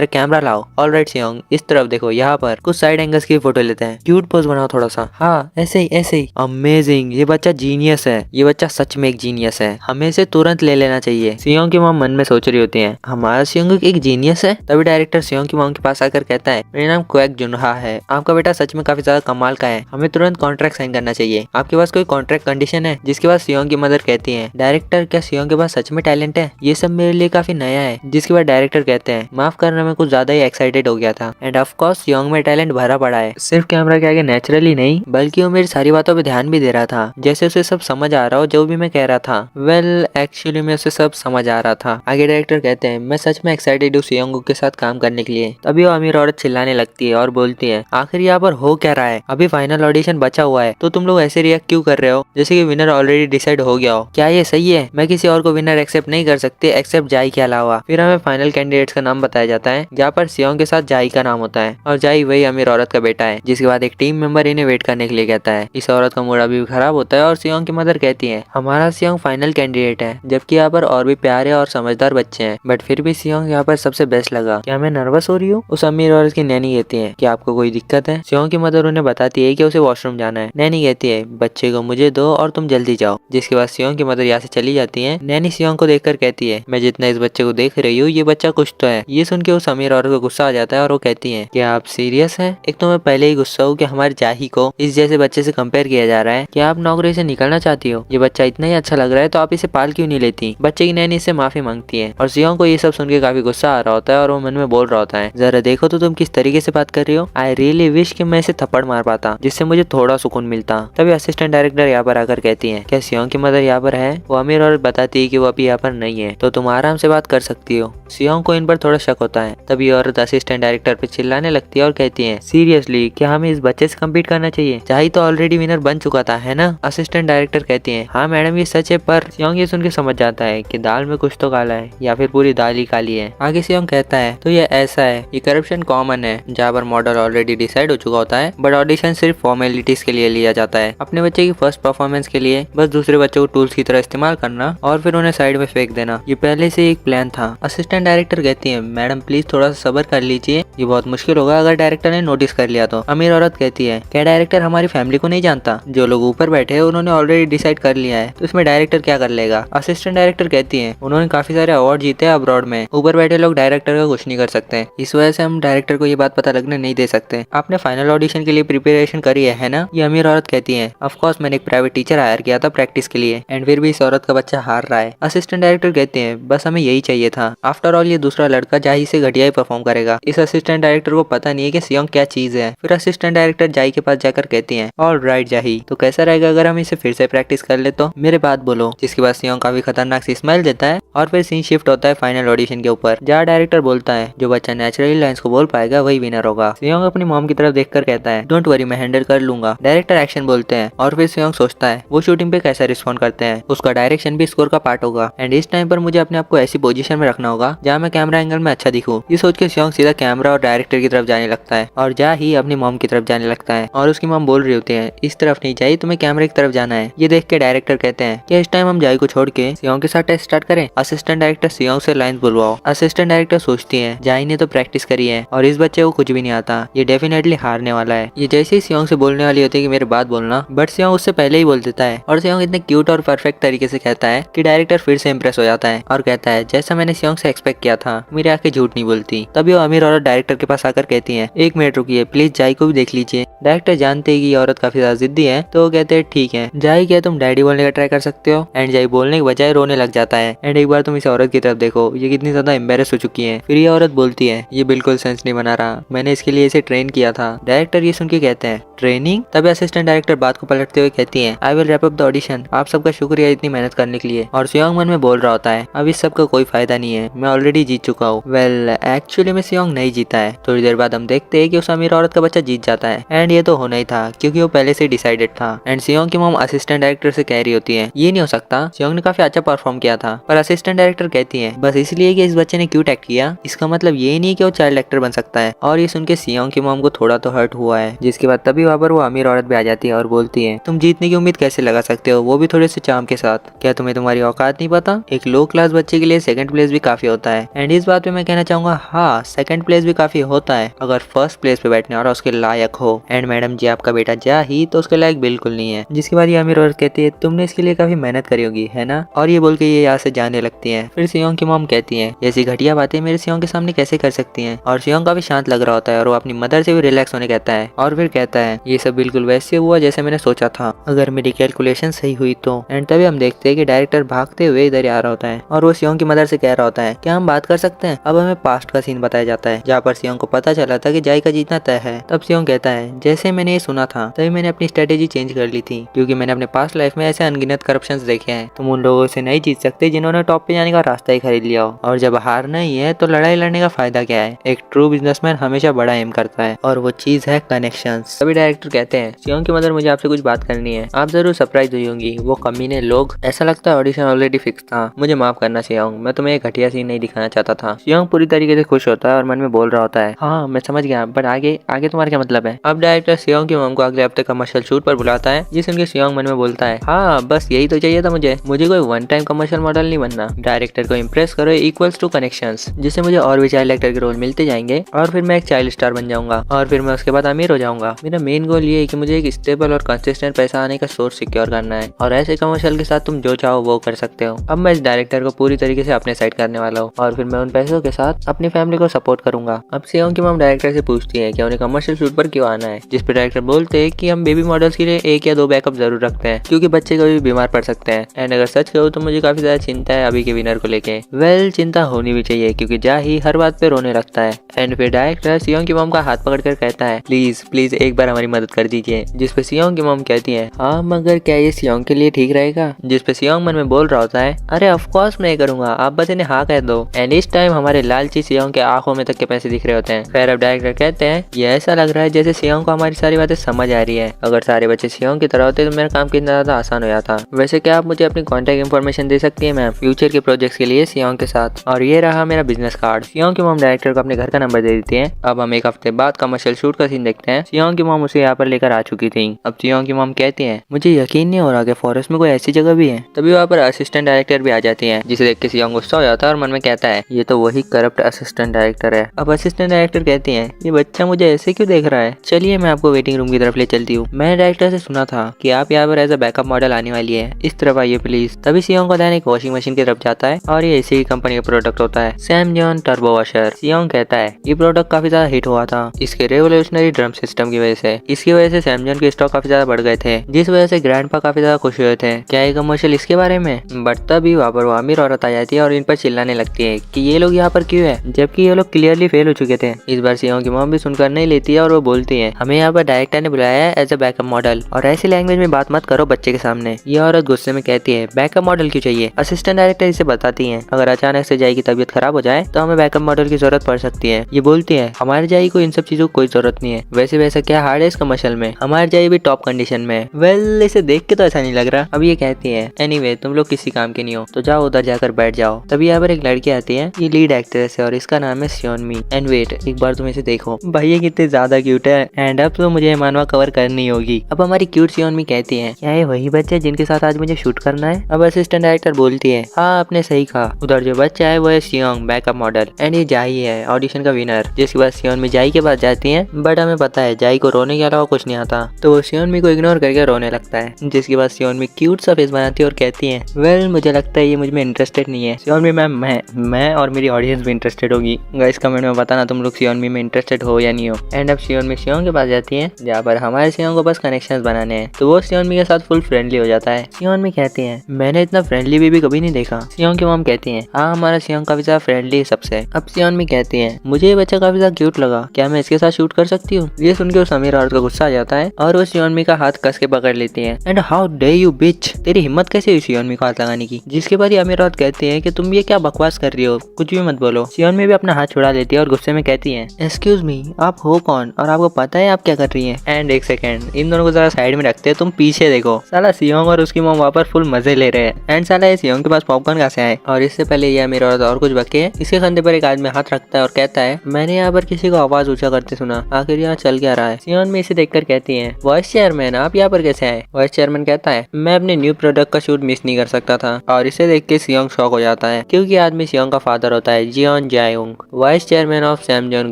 कैमरा लाओ। ऑलराइट सियोंग इस तरफ देखो, यहाँ पर कुछ साइड एंगल्स की फोटो लेते हैं, क्यूट पोज बनाओ थोड़ा सा। हाँ ऐसे ही। अमेजिंग, ये बच्चा जीनियस है, ये बच्चा सच में एक जीनियस है, हमें इसे तुरंत ले लेना चाहिए। सियोंग की मॉम मन में सोच रही होती है हमारा सियोंग एक जीनियस है। तभी डायरेक्टर सियोंग की मॉम के पास आकर कहता है मेरा नाम क्वेक जुनहा है, आपका बेटा सच में काफी ज्यादा कमाल का है, हमें तुरंत कॉन्ट्रैक्ट साइन करना चाहिए। आपके पास कोई कॉन्ट्रैक्ट कंडीशन है। जिसके बाद सियोंग की मदर कहती है डायरेक्टर क्या सियोंग के पास सच में टैलेंट है, ये सब मेरे लिए काफी नया है। जिसके बाद डायरेक्टर कहते हैं माफ करना मैं कुछ ज्यादा ही एक्साइटेड हो गया था। एंड ऑफ कोर्स सियोंग में टैलेंट भरा पड़ा है, सिर्फ कैमरा के आगे नेचुरली नहीं बल्कि वो मेरी सारी बातों पे ध्यान भी दे रहा था, जैसे उसे सब समझ आ रहा हो जो भी मैं कह रहा था। वेल एक्चुअली में उसे सब समझ आ रहा था। आगे डायरेक्टर कहते हैं मैं सच में एक्साइटेड हूँ सियोंग के साथ काम करने के लिए। तभी वो अमीर औरत चिल्लाने लगती है और बोलती है आखिर यहाँ पर हो क्या रहा है, अभी फाइनल ऑडिशन बचा हुआ है तो तुम लोग ऐसे रिएक्ट क्यों कर रहे हो जैसे कि विनर ऑलरेडी डिसाइड हो गया हो। क्या ये सही है। मैं किसी और को विनर एक्सेप्ट नहीं कर सकती एक्सेप्ट जाई के अलावा। फिर हमें फाइनल कैंडिडेट्स का नाम बताया जाता है, जहाँ पर सियोंग के साथ जाई का नाम होता है और जाई वही अमीर औरत का बेटा है। जिसके बाद एक टीम मेंबर इन्हें वेट करने के लिए कहता है। इस औरत का मूड अभी खराब होता है और सियोंग की मदर कहती है हमारा सियोंग फाइनल कैंडिडेट है, जबकि यहाँ पर और भी प्यारे और समझदार बच्चे हैं, बट फिर भी सियोंग यहाँ पर सबसे बेस्ट लगा। क्या मैं नर्वस हो रही हूँ। उस अमीर औरत की नैनी कहती है कि आपको कोई दिक्कत है। सियोंग की मदर उन्हें बताती है कि उसे वॉशरूम जाना है। नैनी कहती है बच्चे को मुझे दो और तुम जल्दी जाओ। जिसके बाद सियोंग की मदर यहाँ से चली जाती है। नैनी सियोंग को देखकर कहती है मैं जितना इस बच्चे को देख रही हूँ ये बच्चा कुछ तो है। ये सुन के उस अमीर औरत को गुस्सा आ जाता है और वो कहती है क्या आप सीरियस हैं। एक तो मैं पहले ही गुस्सा हूँ कि हमारे जाही को इस जैसे बच्चे से कंपेयर किया जा रहा है। क्या आप नौकरी से निकलना चाहती हो। ये बच्चा इतना ही अच्छा लग रहा है तो आप इसे पाल क्यों नहीं लेती। बच्चे की नैनी इससे माफी मांगती है और सियोंग को ये सब सुन के काफी गुस्सा आ रहा होता है और वो मन में बोल रहा होता है जरा देखो तो तुम किस तरीके से बात कर रही हो। आई रियली विश कि मैं इसे थप्पड़ मार पाता जिससे मुझे थोड़ा सुकून मिलता। तभी असिस्टेंट डायरेक्टर यहाँ पर आकर कहती है क्या सियोंग की मदर यहाँ पर है। वो अमीर औरत बताती है कि वो अभी यहाँ पर नहीं है तो तुम आराम से बात कर सकते सकती हो। सियोंग को इन पर थोड़ा शक होता है। तभी औरत असिस्टेंट डायरेक्टर पे चिल्लाने लगती है और कहती है, सीरियसली क्या हमें इस बच्चे से कम्पीट करना चाहिए? चाही तो ऑलरेडी विनर बन चुका था, है ना? असिस्टेंट डायरेक्टर कहती है, हाँ मैडम ये सच है, पर सियोंग ये सुन के समझ जाता है कि दाल में कुछ तो काला है या फिर पूरी दाल ही काली है। आगे सियोंग कहता है, तो ये ऐसा है, ये करप्शन कॉमन है जहाँ पर मॉडल ऑलरेडी डिसाइड हो चुका होता है, बट ऑडिशन सिर्फ फॉर्मेलिटीज के लिए लिया जाता है। अपने बच्चे की फर्स्ट परफॉर्मेंस के लिए बस दूसरे बच्चों को टूल्स की तरह इस्तेमाल करना और फिर उन्हें साइड में फेंक देना, ये पहले से एक प्लान था। असिस्टेंट डायरेक्टर कहती है, मैडम प्लीज थोड़ा सा सब्र कर लीजिए, ये बहुत मुश्किल होगा अगर डायरेक्टर ने नोटिस कर लिया तो। अमीर औरत कहती है, क्या डायरेक्टर हमारी फैमिली को नहीं जानता? जो लोग ऊपर बैठे हैं उन्होंने ऑलरेडी डिसाइड कर लिया है, तो इसमें डायरेक्टर क्या कर लेगा? असिस्टेंट डायरेक्टर कहती है, उन्होंने काफी सारे अवार्ड जीते हैं अब्रॉड में, ऊपर बैठे लोग डायरेक्टर का कुछ नहीं कर सकते, इस वजह से हम डायरेक्टर को ये बात पता लगने नहीं दे सकते। आपने फाइनल ऑडिशन के लिए प्रिपरेशन करी है ना? ये अमीर औरत कहती है, ऑफ कोर्स मैंने एक प्राइवेट टीचर हायर किया था प्रैक्टिस के लिए, एंड फिर भी इस औरत का बच्चा हार रहा है। असिस्टेंट डायरेक्टर कहते हैं, बस हमें यही चाहिए था, आफ्टर ऑल ये दूसरा लड़का जाही से घटिया ही परफॉर्म करेगा। इस असिस्टेंट डायरेक्टर को पता नहीं है कि सियोंग क्या चीज है। फिर असिस्टेंट डायरेक्टर जाही के पास जाकर कहती है, ऑलराइट जाही, तो कैसा रहेगा अगर हम इसे फिर से प्रैक्टिस कर ले तो? मेरे बात बोलो। जिसके बाद सियोंग काफी खतरनाक सी स्माइल देता है और फिर सीन शिफ्ट होता है फाइनल ऑडिशन के ऊपर, जहाँ डायरेक्टर बोलता है, जो बच्चा नेचुरली लाइंस को बोल पाएगा वही विनर होगा। सियोंग अपनी मॉम की तरफ देखकर कहता है, डोंट वरी मैं हैंडल कर लूंगा। डायरेक्टर एक्शन बोलते हैं और फिर सियोंग सोचता है वो शूटिंग पे कैसा रिस्पॉन्ड करते हैं, उसका डायरेक्शन भी स्कोर का पार्ट होगा, एंड इस टाइम पर मुझे अपने आप को ऐसी पोजीशन में रखना होगा जहाँ मैं कैमरा एंगल में अच्छा दिखूं। ये सोच के सियोंग सीधा कैमरा और डायरेक्टर की तरफ जाने लगता है और जा ही अपनी मॉम की तरफ जाने लगता है, और उसकी मॉम बोल रही होती है, इस तरफ नहीं जाइए, तुम्हें कैमरे की तरफ जाना है। ये देख के डायरेक्टर कहते हैं कि इस टाइम हम जाई को छोड़ के सियोंग के साथ टेस्ट स्टार्ट करें। असिस्टेंट डायरेक्टर सियोंग से लाइन बुलवाओ। असिस्टेंट डायरेक्टर सोचती है, जाई ने तो प्रैक्टिस करी है और इस बच्चे को कुछ भी नहीं आता, ये डेफिनेटली हारने वाला है। ये जैसे ही सियोंग से बोलने वाली होती है कि मेरे बात बोलना, बट सियोंग उससे पहले ही बोल देता है, और सियोंग इतने क्यूट और परफेक्ट तरीके से कहता है कि डायरेक्टर फिर से इंप्रेस हो जाता है और कहता है, जैसा मैंने सियोंग से एक्सपेक्ट किया था, मेरी आंखें झूठ नहीं बोलती। तभी वो अमीर औरत डायरेक्टर के पास आकर कहती है, एक मिनट रुकिए प्लीज, जाई को भी देख लीजिए। डायरेक्टर जानते हैं कि ये औरत काफी ज्यादा जिद्दी है, तो वो कहते हैं, ठीक है जाई, क्या तुम डैडी बोलने का ट्राई कर सकते हो? एंड जाई बोलने के बजाय रोने लग जाता है। एंड एक बार तुम इस औरत की तरफ देखो, ये कितनी ज्यादा एम्बेरस हो चुकी है। फिर ये औरत बोलती है, ये बिल्कुल सेंस नहीं बना रहा, मैंने इसके लिए इसे ट्रेन किया था। डायरेक्टर ये सुन के कहते हैं, ट्रेनिंग? तभी असिस्टेंट डायरेक्टर बात को पलटते हुए कहती है, I will wrap up the audition, आप सबका शुक्रिया इतनी मेहनत करने के लिए। और सियोंग मन में बोल रहा होता है, अब इस सब का कोई फायदा नहीं है, मैं ऑलरेडी जीत चुका हूँ। वेल एक्चुअली में सियोंग नहीं जीता है। थोड़ी देर बाद हम देखते हैं कि उस अमीर औरत का बच्चा जीत जाता है, एंड ये तो होना ही था क्योंकि वो पहले से डिसाइडेड था। एंड सियोंग की मॉम असिस्टेंट डायरेक्टर से कह रही होती है, ये नहीं हो सकता, सियोंग ने काफी अच्छा परफॉर्म किया था। पर असिस्टेंट डायरेक्टर कहती है, बस इसलिए कि इस बच्चे ने क्यूट एक्ट किया, इसका मतलब ये नहीं कि वो चाइल्ड एक्टर बन सकता है। और ये सुन के सियोंग की मॉम को थोड़ा तो हर्ट हुआ है। जिसके बाद तभी वहाँ पर वो अमीर औरत भी आ जाती है और बोलती है, तुम जीतने की उम्मीद कैसे लगा सकते हो, वो भी थोड़े से चार्म के साथ? क्या तुम्हें तुम्हारी औकात नहीं पता? एक लो क्लास बच्चे के लिए सेकंड प्लेस भी काफी होता है। एंड इस बात पे मैं कहना चाहूंगा, हाँ सेकंड प्लेस भी काफी होता है अगर फर्स्ट प्लेस पे बैठने और उसके लायक हो। एंड मैडम जी आपका बेटा जा ही तो उसके लायक बिल्कुल नहीं है। जिसके बाद ये अमीर औरत कहती है, तुमने इसके लिए काफी मेहनत करी होगी है ना? और ये बोल के ये यहाँ से जाने लगती है। फिर सियोंग की मॉम कहती है, ऐसी घटिया बातें मेरे सियोंग के सामने कैसे कर सकती हैं? और सियोंग काफी शांत लग रहा होता है और वो अपनी मदर से भी रिलैक्स होने कहता है, और फिर कहता है, ये सब बिल्कुल वैसे हुआ जैसे मैंने सोचा था, अगर मेरी कैलकुलेशन सही हुई तो। एंड तभी हम देखते हैं कि डायरेक्टर भागते हुए इधर आ रहा होता है और वो सियोंग की मदर से कह रहा होता है, क्या हम बात कर सकते हैं? अब हमें पास्ट का सीन बताया जाता है जहाँ पर सियोंग को पता चला था कि जाई का जीतना तय है। तब सियोंग कहता है, जैसे मैंने ये सुना था तभी मैंने अपनी स्ट्रेटेजी चेंज कर ली थी, क्योंकि मैंने अपने पास्ट लाइफ में ऐसे अनगिनत करप्शंस देखे हैं। तुम उन लोगों से नहीं जीत सकते जिन्होंने टॉप पे जाने का रास्ता ही खरीद लिया हो, और जब हारना ही है तो लड़ाई लड़ने का फायदा क्या है? एक ट्रू बिजनेसमैन हमेशा बड़ा एम करता है और वो चीज है कनेक्शंस। तभी डायरेक्टर कहते हैं, सियोंग की मदर मुझे आपसे कुछ बात करनी है, आप जरूर सरप्राइज हुई होंगी, वो कमीने लोग, ऐसा लगता है ऑडिशन ऑलरेडी फिक्स था, मुझे माफ करना सियोंग, मैं तुम्हें एक घटिया सीन नहीं दिखाना चाहता था। सियोंग पूरी तरीके से खुश होता है और मन में बोल रहा होता है, हाँ मैं समझ गया, बट आगे आगे तुम्हारा क्या मतलब है? अब डायरेक्टर सियोंग की मॉम को अगले हफ्ते कमर्शियल शूट पर बुलाता है, जिस उनके सियोंग मन में बोलता है, हाँ बस यही तो चाहिए था मुझे कोई वन टाइम कमर्शियल मॉडल नहीं बनना, डायरेक्टर को इम्प्रेस करो इक्वल्स टू कनेक्शंस, जिससे मुझे और भी चाइल्ड एक्टर के रोल मिलते जाएंगे और फिर मैं एक चाइल्ड स्टार बन जाऊंगा और फिर मैं उसके बाद अमीर हो जाऊंगा। मेरा मेन गोल ये है कि मुझे एक स्टेबल और कंसिस्टेंट पैसा आने का सोर्स सिक्योर करना है, और ऐसे कमर्शियल के साथ तुम जो चाहो वो कर सकते हो। अब मैं इस डायरेक्टर को पूरी तरीके से अपने साइड करने वाला हूँ और फिर मैं उन पैसों के साथ अपनी फैमिली को सपोर्ट करूंगा। अब सियोंग की मॉम डायरेक्टर से पूछती है कि उन्हें कमर्शियल शूट पर क्यों आना है, जिस पे डायरेक्टर बोलते हैं कि हम बेबी मॉडल्स के लिए 1 या 2 बैकअप जरूर रखते हैं क्योंकि बच्चे कभी बीमार पड़ सकते हैं। एंड अगर सच कहूँ तो मुझे काफी ज्यादा चिंता है अभी के विनर को लेके। वेल चिंता होनी भी चाहिए क्योंकि जा ही हर बात पे रोने लगता है। एंड फिर डायरेक्टर सियोंग की मॉम का हाथ पकड़कर कहता है, प्लीज प्लीज एक बार हमारी मदद कर दीजिए, जिस पे सियोंग की मॉम कहती है, हाँ मगर क्या ये सियोंग के लिए ठीक रहेगा? जिस पे सियोंग मन में बोल रहा होता है, अरे ऑफ कोर्स मैं करूंगा, आप बस इन्हें हाँ कह दो। एंड इस टाइम हमारे लालची सियोंग के आंखों में तक के पैसे दिख रहे होते हैं। फिर अब डायरेक्टर कहते हैं ये ऐसा लग रहा है जैसे सियोंग को हमारी सारी बातें समझ आ रही है। अगर सारे बच्चे सियोंग की तरह होते तो मेरा काम कितना ज्यादा आसान हो जाता। वैसे क्या आप मुझे अपनी कॉन्टेक्ट इन्फॉर्मेशन दे सकती है मैम फ्यूचर के प्रोजेक्ट्स के लिए सियोंग के साथ। और ये रहा मेरा बिजनेस कार्ड। सियोंग की मॉम डायरेक्टर को अपने घर का नंबर दे देती है। अब हम एक हफ्ते बाद कमर्शियल शूट का सीन देखते हैं। सियोंग की मॉम उसे यहाँ पर लेकर आ चुकी थी। अब सियोंग की मॉम कहती है मुझे यकीन नहीं हो रहा कि फॉरेस्ट में कोई ऐसी जगह भी है। तभी वहाँ पर असिस्टेंट डायरेक्टर भी आ जाती है, जिसे देख के सियोंग गुस्सा हो जाता है और मन में कहता है ये तो वही करप्ट असिस्टेंट डायरेक्टर है। अब असिस्टेंट डायरेक्टर कहती है ये बच्चा मुझे ऐसे क्यों देख रहा है, चलिए मैं आपको वेटिंग रूम की तरफ ले चलती हूँ। मैंने डायरेक्टर से सुना था कि आप यहाँ पर एज अ बैकअप मॉडल आने वाली है, इस तरफ आइए प्लीज। तभी सियोंग का ध्यान एक वॉशिंग मशीन की तरफ जाता है और ये इसी कंपनी का प्रोडक्ट होता है, सैमजॉन टर्बो वॉशर। सियोंग कहता है ये प्रोडक्ट काफी ज्यादा हिट हुआ था इसके रेवोल्यूशनरी ड्रम सिस्टम की वजह से। इसकी वजह से सैमजॉन के स्टॉक काफी ज्यादा बढ़ गए थे, जिस वजह से ग्रैंडपा काफी ज्यादा खुश हुए थे। क्या ये कमर्शियल इसके बारे में? बट तभी वहाँ पर वो अमीर औरत आ जाती है और इन पर चिल्लाने लगती है कि ये लोग यहाँ पर क्यों है, जबकि ये लोग क्लियरली फेल हो चुके थे। इस बार सियोंग की मॉम भी सुनकर नहीं लेती है और वो बोलती है हमें यहाँ पर डायरेक्टर ने बुलाया है एज अ बैकअप मॉडल और ऐसी लैंग्वेज में बात मत करो बच्चे के सामने। ये औरत गुस्से में कहती है बैकअप मॉडल क्यों चाहिए? असिस्टेंट डायरेक्टर इसे बताती है अगर अचानक से जाई की तबीयत खराब हो जाए तो हमें बैकअप मॉडल की जरूरत पड़ सकती है। ये बोलती है हमारे जाई को इन सब चीजों की कोई जरूरत नहीं है, वैसे वैसा क्या हार्ड है इस कमर्शियल में, हमारे जाई भी टॉप कंडीशन में। वेल इसे देख के तो ऐसा नहीं लग रहा। अब ये कहती है एनीवे तुम लोग किसी काम के नहीं हो तो जाओ उधर जाकर बैठ जाओ। तभी यहाँ पर एक लड़की आती है, ये लीड एक्ट्रेस है और इसका नाम है सियोनमी। एंड वेट एक बार तुम इसे देखो, भाई ये कितने ज्यादा क्यूट है। एंड अब तो मुझे मानवा कवर करनी होगी। अब हमारी क्यूट सियोनमी कहती है क्या ये वही बच्चे जिनके साथ आज मुझे शूट करना है? अब असिस्टेंट डायरेक्टर बोलती है हाँ आपने सही कहा, उधर जो बच्चा है वो है सियोंग बैकअप मॉडल एंड ये जाई है ऑडिशन का विनर। जिसके बाद सियोनमी जाई के पास जाती है, बट हमें पता है जाई को रोने के अलावा कुछ नहीं आता, तो वो सियोनमी को इग्नोर करके रोने लगता है। जिसके बाद सियोनमी क्यूट सा फेस बनाती है और कहती है वेल मुझे लगता है ये मुझ में इंटरेस्टेड नहीं है। सियोनमी मैम मैं और मेरी ऑडियंस भी इंटरेस्टेड होगी। गाइस कमेंट में बताना तुम लोग सियोनमी में इंटरेस्टेड हो या नहीं हो। एंड अब सियोनमी सियोंग के पास जाती है जहाँ पर हमारे सियोंग को बस कनेक्शंस बनाने हैं, तो वो सियोनमी के साथ फुल फ्रेंडली हो जाता है। सियोनमी कहती है मैंने इतना फ्रेंडली बेबी कभी नहीं देखा। सियोंग की मॉम कहती है हाँ हमारा सियोंग काफी ज्यादा फ्रेंडली है सबसे। अब सियोनमी कहती है मुझे ये बच्चा काफी ज्यादा क्यूट लगा, क्या मैं इसके साथ शूट कर सकती हूँ? ये सुन के उस अमीर औरत का गुस्सा आ जाता है और वो सियोनमी का हाथ कस के पकड़ लेती है। एंड हाउ डे यू बिच, तेरी हिम्मत कैसे हुई सियोनमी को हाथ लगाने की? जिसके बाद ये अमीर औरत कहती है कि तुम ये क्या बकवास कर रही हो, कुछ भी मत बोलो। सियोनमी भी अपना हाथ छुड़ा लेती है और गुस्से में कहती है एक्सक्यूज मी आप हो कौन और आपको पता है आप क्या कर रही हैं? एंड एक सेकंड इन दोनों को जरा साइड में रखते हैं, तुम पीछे देखो। साला सियोंग और उसकी मॉम वहाँ पर फुल मजे ले रहे हैं। एंड साला ये सियोंग के पास पॉपकॉर्न कहाँ से आए? और इससे पहले ये अमीर औरत और कुछ बके इसके कंधे पर एक आदमी हाथ रखता है और कहता है मैंने यहाँ पर किसी को आवाज ऊंचा करते सुना, आखिर यहाँ चल क्या रहा है? सियोनमी इसे देखकर कहती है वाइस चेयरमैन आप यहाँ पर कैसे आए? वाइस चेयरमैन कहता है मैं अपने न्यू प्रोडक्ट का शूट मिस नहीं कर सकता था। और इसे देख के सियोंग शॉक हो जाता है क्योंकि आदमी सियोंग का फादर होता है Jeon Jayong, vice chairman of Samjon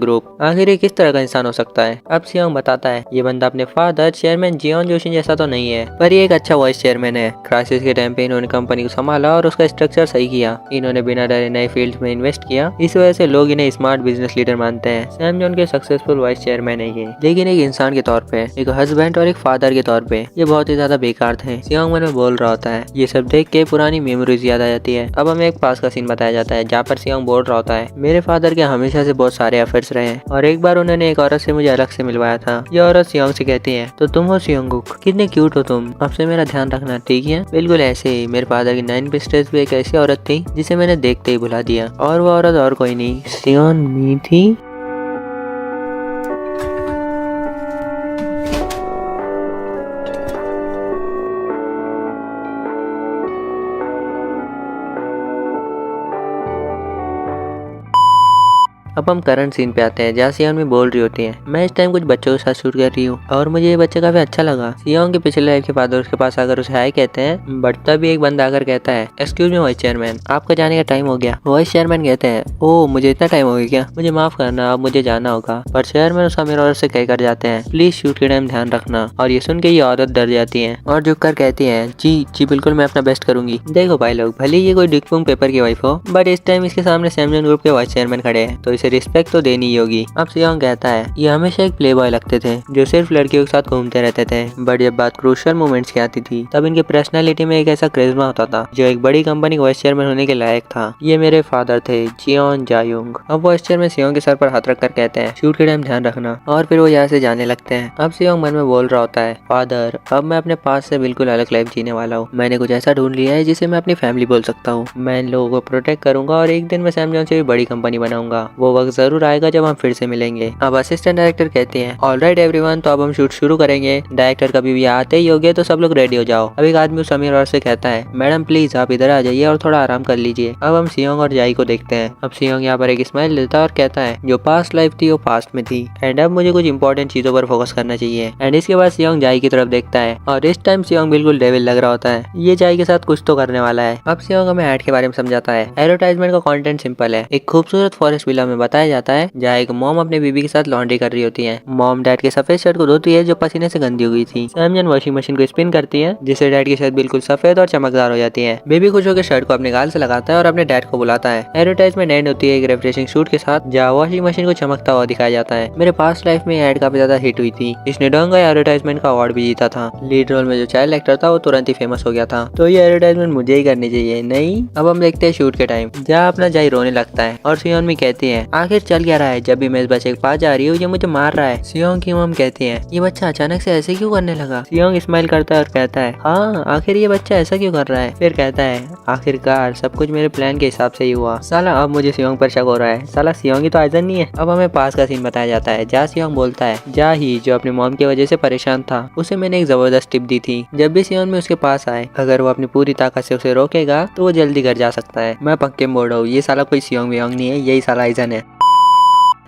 group. आखिर ये किस तरह का इंसान हो सकता है? अब सियोंग बताता है ये बंदा अपने फादर चेयरमैन जियोन जोशी जैसा तो नहीं है, पर ये एक अच्छा वाइस चेयरमैन है। क्राइसिस के टाइम पे इन्होंने कंपनी को संभाला और उसका स्ट्रक्चर सही किया। इन्होंने बिना डरे नए फील्ड में इन्वेस्ट किया, इस वजह से लोग इन्हें स्मार्ट बिजनेस लीडर मानते हैं। सैमजॉन के सक्सेसफुल वाइस चेयरमैन है ये, लेकिन एक इंसान के तौर पे, एक हस्बैंड और एक फादर के तौर पे ये बहुत ही ज्यादा बेकार थे। सियोंग मन में बोल रहा होता है। ये सब देख के पुरानी मेमोरीज याद आ जाती है। अब हमें एक पास का सीन बताया जाता है जहाँ पर सियोंग बोल रहा होता है मेरे फादर के हमेशा से बहुत सारे अफेयर्स रहे हैं और एक बार उन्होंने एक औरत से मुझे अलग से मिलवाया था। ये औरत सियोंग से कहती है तो तुम हो सियोंगुक, कितने क्यूट हो तुम, अब से मेरा ध्यान रखना ठीक है? बिल्कुल ऐसे ही मेरे फादर की 9 पिस्टल्स भी एक ऐसी औरत थी जिसे मैंने देखते ही भुला दिया, और वो औरत और कोई नहीं सियोनमी थी। अब हम करंट सीन पे आते हैं जहाँ सियोंग बोल रही होती है मैं इस टाइम कुछ बच्चों के साथ शूट कर रही हूँ और मुझे ये बच्चा काफी अच्छा लगा। सियोंग के पिछले लाइफ के फादर उसके पास आकर उसे हाय कहते हैं, बट तभी एक बंदा आकर कहता है एक्सक्यूज मी वाइस चेयरमैन आपका जाने का टाइम हो गया। वाइस चेयरमैन कहते हैं ओह मुझे इतना टाइम हो गया क्या, मुझे माफ करना अब मुझे जाना होगा। पर चेयरमैन उस अमीर औरत से कहकर जाते हैं प्लीज शूट के टाइम ध्यान रखना। और ये सुन के ये औरत डर जाती है और झुककर कहती है जी जी बिल्कुल मैं अपना बेस्ट करूंगी। देखो भाई लोग भले ये कोई डिकपुंग पेपर की वाइफ हो, बट इस टाइम इसके सामने सैमजॉन ग्रुप के वाइस चेयरमैन खड़े हैं, तो इसे रिस्पेक्ट तो देनी ही होगी। अब सियोंग कहता है ये हमेशा एक प्ले बॉय लगते थे जो सिर्फ लड़कियों के साथ घूमते रहते थे, बट जब बात क्रूशियल मोमेंट्स की आती थी तब इनके पर्सनैलिटी में एक ऐसा क्रिज्मा होता था जो एक बड़ी कंपनी का वाइस चेयरमैन होने के लायक था। ये मेरे फादर थे, जियोन जायुंग। अब वाइस चेयरमैन सियोंग के सर पर हाथ रखकर कहते हैं शूट के टाइम ध्यान रखना, और फिर वो यहाँ से जाने लगते हैं। अब सियोंग मन में बोल रहा होता है फादर अब मैं अपने पास से बिल्कुल अलग लाइफ जीने वाला हूँ। मैंने कुछ ऐसा ढूंढ लिया है जिसे मैं अपनी फैमिली बोल सकता हूँ। मैं इन लोगों को प्रोटेक्ट करूंगा और एक दिन मैं सैम जॉन से भी बड़ी कंपनी बनाऊंगा। वो वक्त जरूर आएगा जब हम फिर से मिलेंगे। अब असिस्टेंट डायरेक्टर कहते हैं ऑलराइट एवरीवन, तो अब हम शूट शुरू करेंगे। डायरेक्टर कभी भी आते ही होगे तो सब लोग रेडी हो जाओ। अब एक आदमी उस अमीर औरत से कहता है मैडम प्लीज आप इधर आ जाइए और थोड़ा आराम कर लीजिए। अब हम सियोंग और जाई को देखते हैं। अब सियोंग यहाँ पर एक स्माइल देता है और कहता है जो पास्ट लाइफ थी वो पास्ट में थी एंड अब मुझे कुछ इंपॉर्टेंट चीजों पर फोकस करना चाहिए। एंड इसके बाद सियोंग जाई की तरफ देखता है और इस टाइम सियोंग बिल्कुल डेविल लग रहा होता है। ये जाई के साथ कुछ तो करने वाला है। अब सियोंग हमें ऐड के बारे में समझाता है। एडवर्टाइजमेंट का कंटेंट सिंपल है। एक खूबसूरत फॉरेस्ट विला में बताया जाता है जहाँ एक मॉम अपने बीबी के साथ लॉन्ड्री कर रही होती है। मॉम डैड के सफेद शर्ट को धोती है जो पसीने से गंदी हो गई थी। सैम जॉन वॉशिंग मशीन को स्पिन करती है जिससे डैड की शर्ट बिल्कुल सफेद और चमकदार हो जाती है। बेबी खुश होकर शर्ट को अपने गाल से लगाता है और अपने डैड को बुलाता है। एडवर्टाइजमेंट एंड होती है एक रिफ्रेशिंग शूट के साथ जहाँ वॉशिंग मशीन को चमकता हुआ दिखाया जाता है। मेरे पास्ट लाइफ में एड काफी ज्यादा हिट हुई थी। इसने डोंगा एडवर्टाइजमेंट का अवार्ड भी जीता था। लीड रोल में जो चाइल्ड एक्टर था वो तुरंत ही फेमस हो गया था। तो ये एडवर्टाइजमेंट मुझे ही करनी चाहिए नहीं। अब हम देखते हैं शूट के टाइम जहाँ अपना जाई रोने लगता है और सियोंग भी कहती है आखिर चल क्या रहा है, जब भी मैं इस बच्चे के पास जा रही हूँ ये मुझे मार रहा है। सियोंग की मॉम कहती है ये बच्चा अचानक से ऐसे क्यों करने लगा। सियोंग स्माइल करता है और कहता है हाँ आखिर ये बच्चा ऐसा क्यों कर रहा है। फिर कहता है आखिरकार सब कुछ मेरे प्लान के हिसाब से ही हुआ। साला अब मुझे सियोंग पर शक हो रहा है। साला सियोंग ही तो आइजन नहीं है। अब हमें पास का सीन बताया जाता है जहाँ सियोंग बोलता है जा ही जो अपनी मॉम की वजह से परेशान था उसे मैंने एक जबरदस्त टिप दी थी। जब भी सियोंग में उसके पास आए अगर वो अपनी पूरी ताकत से उसे रोकेगा तो वो जल्दी घर जा सकता है। मैं पक्के मोड़ हूँ ये साला कोई सियोंग वियोंग नहीं है, यही साला आइजन है।